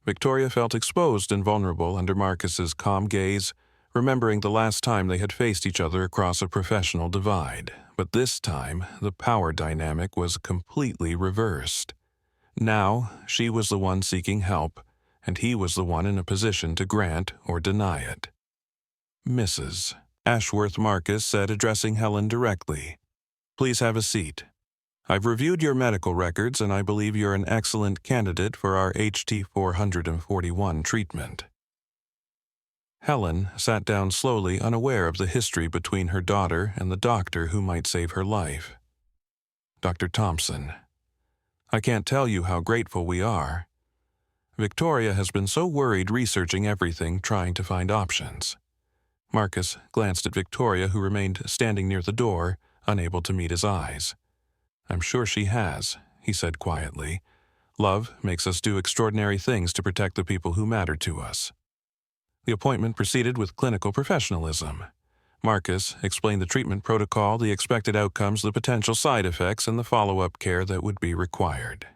Victoria felt exposed and vulnerable under Marcus's calm gaze, remembering the last time they had faced each other across a professional divide. But this time, the power dynamic was completely reversed. Now, she was the one seeking help, and he was the one in a position to grant or deny it. Mrs. Ashworth Marcus said, addressing Helen directly, "Please have a seat. I've reviewed your medical records, and I believe you're an excellent candidate for our HT 441 treatment." Helen sat down slowly, unaware of the history between her daughter and the doctor who might save her life. "Dr. Thompson, I can't tell you how grateful we are. Victoria has been so worried researching everything, trying to find options." Marcus glanced at Victoria, who remained standing near the door, unable to meet his eyes. "I'm sure she has," he said quietly. "Love makes us do extraordinary things to protect the people who matter to us." The appointment proceeded with clinical professionalism. Marcus explained the treatment protocol, the expected outcomes, the potential side effects, and the follow-up care that would be required.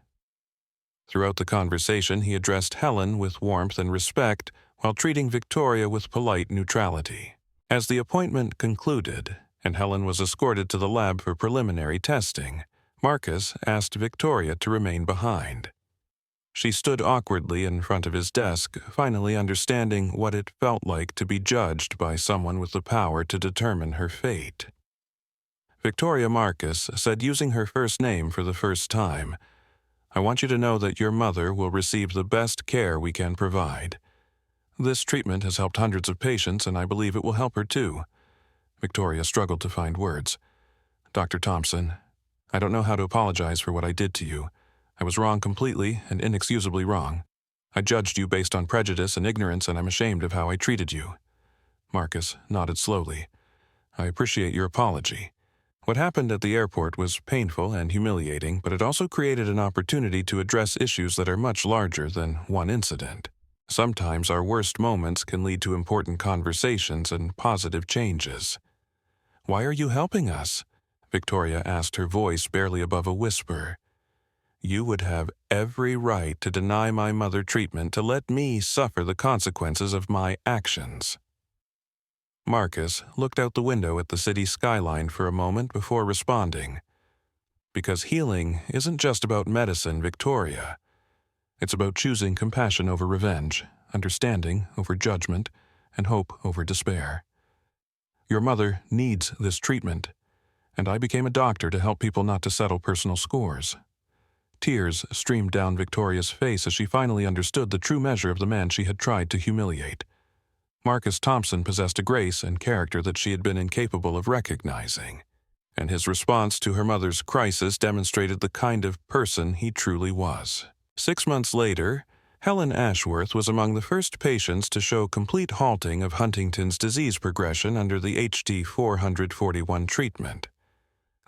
Throughout the conversation, he addressed Helen with warmth and respect, while treating Victoria with polite neutrality. As the appointment concluded, and Helen was escorted to the lab for preliminary testing, Marcus asked Victoria to remain behind. She stood awkwardly in front of his desk, finally understanding what it felt like to be judged by someone with the power to determine her fate. Victoria Marcus said, using her first name for the first time, "I want you to know that your mother will receive the best care we can provide. This treatment has helped hundreds of patients, and I believe it will help her too." Victoria struggled to find words. "Dr. Thompson, I don't know how to apologize for what I did to you. I was wrong completely and inexcusably wrong. I judged you based on prejudice and ignorance, and I'm ashamed of how I treated you." Marcus nodded slowly. "I appreciate your apology. What happened at the airport was painful and humiliating, but it also created an opportunity to address issues that are much larger than one incident. Sometimes our worst moments can lead to important conversations and positive changes." "Why are you helping us?" Victoria asked, her voice barely above a whisper. "You would have every right to deny my mother treatment, to let me suffer the consequences of my actions." Marcus looked out the window at the city skyline for a moment before responding. "Because healing isn't just about medicine, Victoria. It's about choosing compassion over revenge, understanding over judgment, and hope over despair. Your mother needs this treatment, and I became a doctor to help people, not to settle personal scores." Tears streamed down Victoria's face as she finally understood the true measure of the man she had tried to humiliate. Marcus Thompson possessed a grace and character that she had been incapable of recognizing, and his response to her mother's crisis demonstrated the kind of person he truly was. 6 months later, Helen Ashworth was among the first patients to show complete halting of Huntington's disease progression under the HT 441 treatment.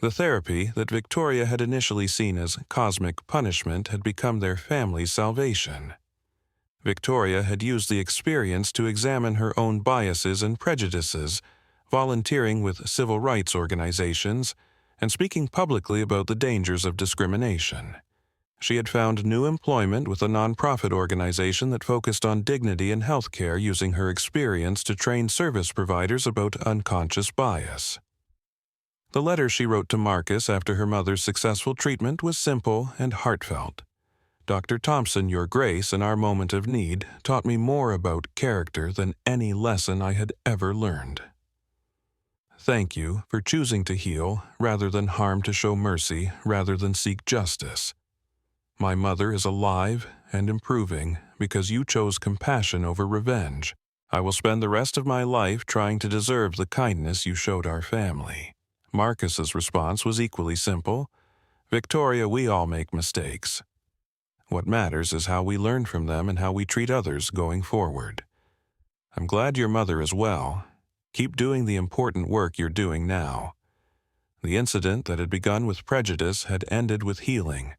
The therapy that Victoria had initially seen as cosmic punishment had become their family's salvation. Victoria had used the experience to examine her own biases and prejudices, volunteering with civil rights organizations, and speaking publicly about the dangers of discrimination. She had found new employment with a nonprofit organization that focused on dignity in healthcare, using her experience to train service providers about unconscious bias. The letter she wrote to Marcus after her mother's successful treatment was simple and heartfelt. "Dr. Thompson, your grace in our moment of need taught me more about character than any lesson I had ever learned. Thank you for choosing to heal rather than harm, to show mercy rather than seek justice. My mother is alive and improving because you chose compassion over revenge. I will spend the rest of my life trying to deserve the kindness you showed our family." Marcus's response was equally simple. "Victoria, we all make mistakes. What matters is how we learn from them and how we treat others going forward. I'm glad your mother is well. Keep doing the important work you're doing now. The incident that had begun with prejudice had ended with healing.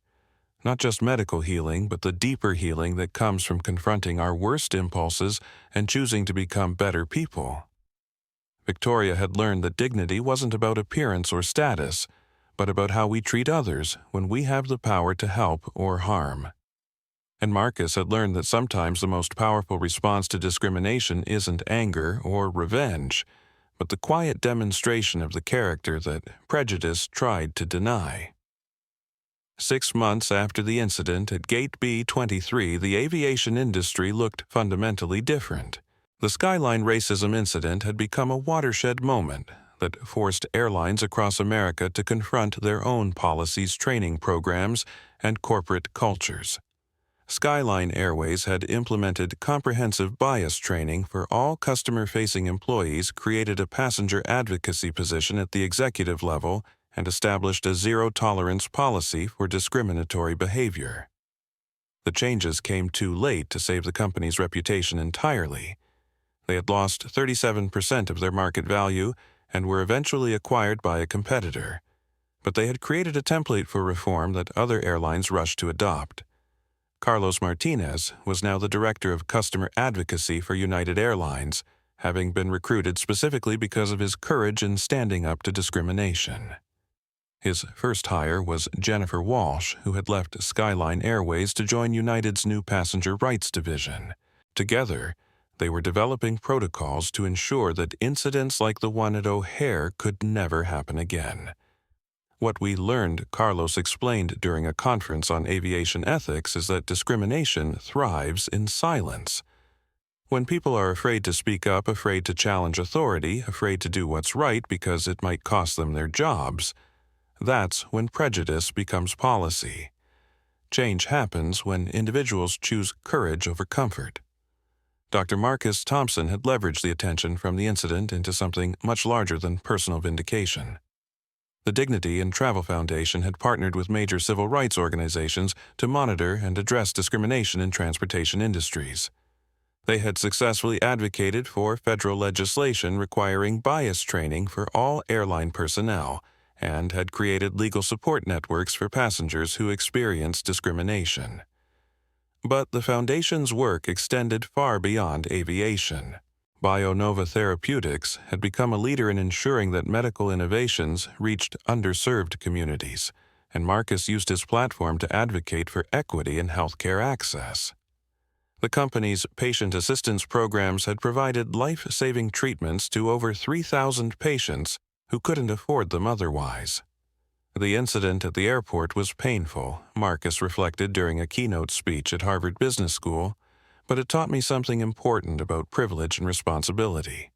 Not just medical healing, but the deeper healing that comes from confronting our worst impulses and choosing to become better people. Victoria had learned that dignity wasn't about appearance or status, but about how we treat others when we have the power to help or harm. And Marcus had learned that sometimes the most powerful response to discrimination isn't anger or revenge, but the quiet demonstration of the character that prejudice tried to deny. 6 months after the incident at Gate B-23, the aviation industry looked fundamentally different. The Skyline racism incident had become a watershed moment that forced airlines across America to confront their own policies, training programs, and corporate cultures. Skyline Airways had implemented comprehensive bias training for all customer-facing employees, created a passenger advocacy position at the executive level, and established a zero-tolerance policy for discriminatory behavior. The changes came too late to save the company's reputation entirely. They had lost 37% of their market value and were eventually acquired by a competitor. But they had created a template for reform that other airlines rushed to adopt. Carlos Martinez was now the director of customer advocacy for United Airlines, having been recruited specifically because of his courage in standing up to discrimination. His first hire was Jennifer Walsh, who had left Skyline Airways to join United's new passenger rights division. Together, they were developing protocols to ensure that incidents like the one at O'Hare could never happen again. What we learned, Carlos explained during a conference on aviation ethics, is that discrimination thrives in silence. When people are afraid to speak up, afraid to challenge authority, afraid to do what's right because it might cost them their jobs, that's when prejudice becomes policy. Change happens when individuals choose courage over comfort. Dr. Marcus Thompson had leveraged the attention from the incident into something much larger than personal vindication. The Dignity and Travel Foundation had partnered with major civil rights organizations to monitor and address discrimination in transportation industries. They had successfully advocated for federal legislation requiring bias training for all airline personnel and had created legal support networks for passengers who experienced discrimination. But the Foundation's work extended far beyond aviation. BioNova Therapeutics had become a leader in ensuring that medical innovations reached underserved communities, and Marcus used his platform to advocate for equity in healthcare access. The company's patient assistance programs had provided life-saving treatments to over 3,000 patients who couldn't afford them otherwise. The incident at the airport was painful, Marcus reflected during a keynote speech at Harvard Business School, but it taught me something important about privilege and responsibility.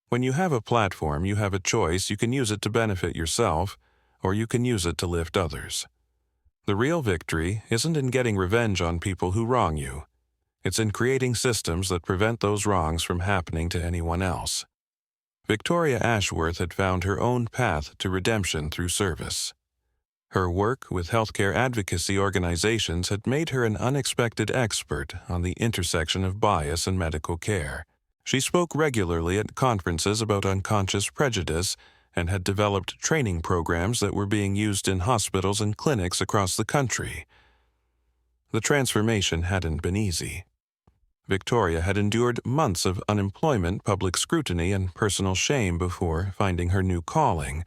When you have a platform, you have a choice. You can use it to benefit yourself, or you can use it to lift others. The real victory isn't in getting revenge on people who wrong you. It's in creating systems that prevent those wrongs from happening to anyone else. Victoria Ashworth had found her own path to redemption through service. Her work with healthcare advocacy organizations had made her an unexpected expert on the intersection of bias and medical care. She spoke regularly at conferences about unconscious prejudice and had developed training programs that were being used in hospitals and clinics across the country. The transformation hadn't been easy. Victoria had endured months of unemployment, public scrutiny, and personal shame before finding her new calling.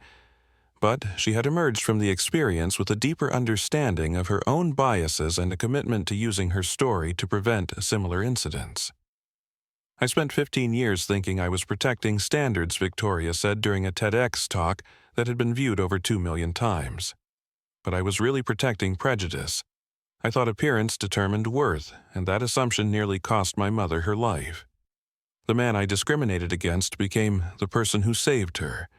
But she had emerged from the experience with a deeper understanding of her own biases and a commitment to using her story to prevent similar incidents. I spent 15 years thinking I was protecting standards, Victoria said during a TEDx talk that had been viewed over 2 million times. But I was really protecting prejudice. I thought appearance determined worth, and that assumption nearly cost my mother her life. The man I discriminated against became the person who saved her,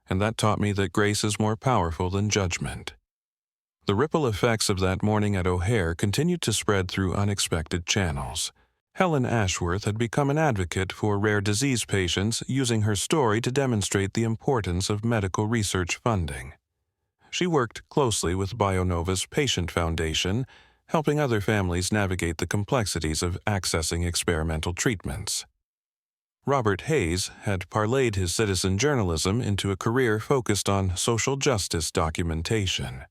and that taught me that grace is more powerful than judgment. The ripple effects of that morning at O'Hare continued to spread through unexpected channels. Helen Ashworth had become an advocate for rare disease patients, using her story to demonstrate the importance of medical research funding. She worked closely with BioNova's Patient Foundation, helping other families navigate the complexities of accessing experimental treatments. Robert Hayes had parlayed his citizen journalism into a career focused on social justice documentation.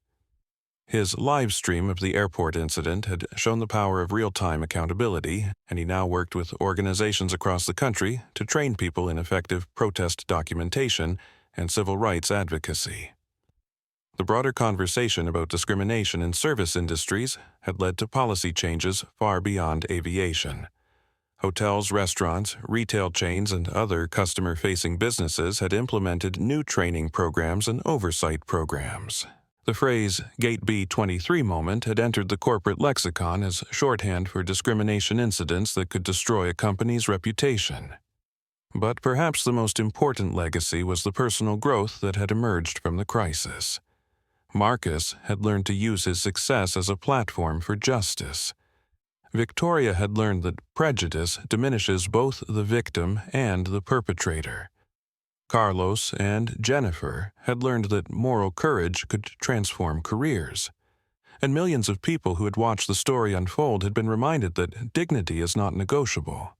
His live stream of the airport incident had shown the power of real-time accountability, and he now worked with organizations across the country to train people in effective protest documentation and civil rights advocacy. The broader conversation about discrimination in service industries had led to policy changes far beyond aviation. Hotels, restaurants, retail chains, and other customer-facing businesses had implemented new training programs and oversight programs. The phrase Gate B23 moment had entered the corporate lexicon as shorthand for discrimination incidents that could destroy a company's reputation. But perhaps the most important legacy was the personal growth that had emerged from the crisis. Marcus had learned to use his success as a platform for justice. Victoria had learned that prejudice diminishes both the victim and the perpetrator. Carlos and Jennifer had learned that moral courage could transform careers. And millions of people who had watched the story unfold had been reminded that dignity is not negotiable.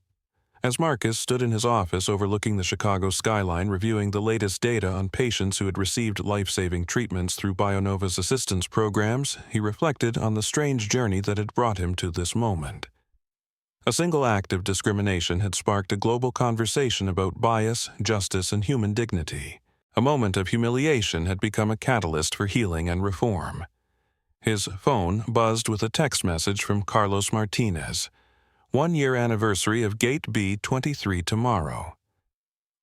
As Marcus stood in his office overlooking the Chicago skyline reviewing the latest data on patients who had received life-saving treatments through BioNova's assistance programs, he reflected on the strange journey that had brought him to this moment. A single act of discrimination had sparked a global conversation about bias, justice, and human dignity. A moment of humiliation had become a catalyst for healing and reform. His phone buzzed with a text message from Carlos Martinez. 1-year anniversary of Gate B23 tomorrow.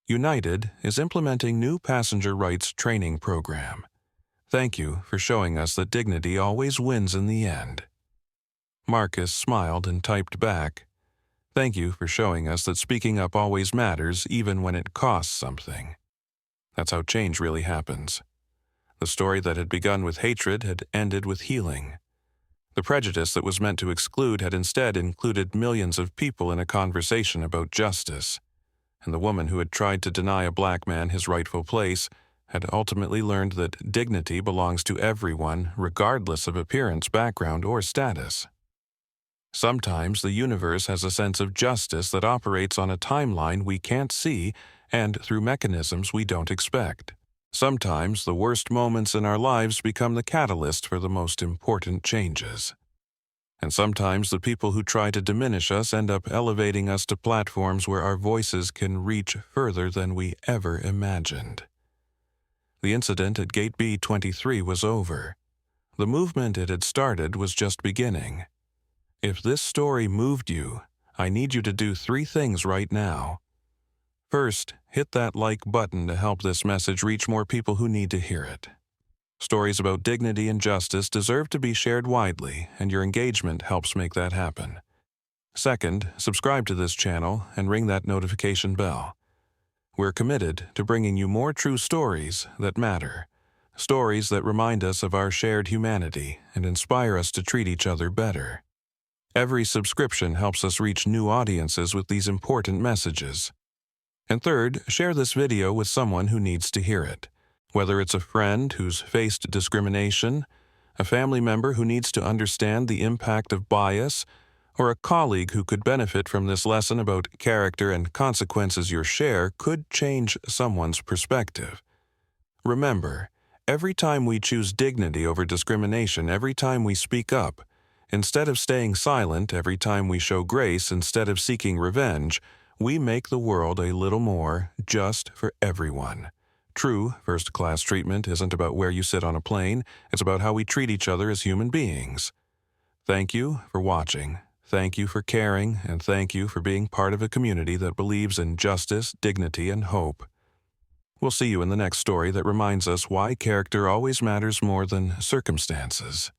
United is implementing new passenger rights training program. Thank you for showing us that dignity always wins in the end. Marcus smiled and typed back, "Thank you for showing us that speaking up always matters even when it costs something." That's how change really happens. The story that had begun with hatred had ended with healing. The prejudice that was meant to exclude had instead included millions of people in a conversation about justice. And the woman who had tried to deny a black man his rightful place had ultimately learned that dignity belongs to everyone, regardless of appearance, background, or status. Sometimes the universe has a sense of justice that operates on a timeline we can't see and through mechanisms we don't expect. Sometimes the worst moments in our lives become the catalyst for the most important changes. And sometimes the people who try to diminish us end up elevating us to platforms where our voices can reach further than we ever imagined. The incident at Gate B23 was over. The movement it had started was just beginning. If this story moved you, I need you to do 3 things right now. First, hit that like button to help this message reach more people who need to hear it. Stories about dignity and justice deserve to be shared widely, and your engagement helps make that happen. Second, subscribe to this channel and ring that notification bell. We're committed to bringing you more true stories that matter, stories that remind us of our shared humanity and inspire us to treat each other better. Every subscription helps us reach new audiences with these important messages. And third, share this video with someone who needs to hear it. Whether it's a friend who's faced discrimination, a family member who needs to understand the impact of bias, or a colleague who could benefit from this lesson about character and consequences your share could change someone's perspective. Remember, every time we choose dignity over discrimination, every time we speak up, instead of staying silent, every time we show grace instead of seeking revenge, we make the world a little more just for everyone. True first-class treatment isn't about where you sit on a plane, it's about how we treat each other as human beings. Thank you for watching, thank you for caring, and thank you for being part of a community that believes in justice, dignity, and hope. We'll see you in the next story that reminds us why character always matters more than circumstances.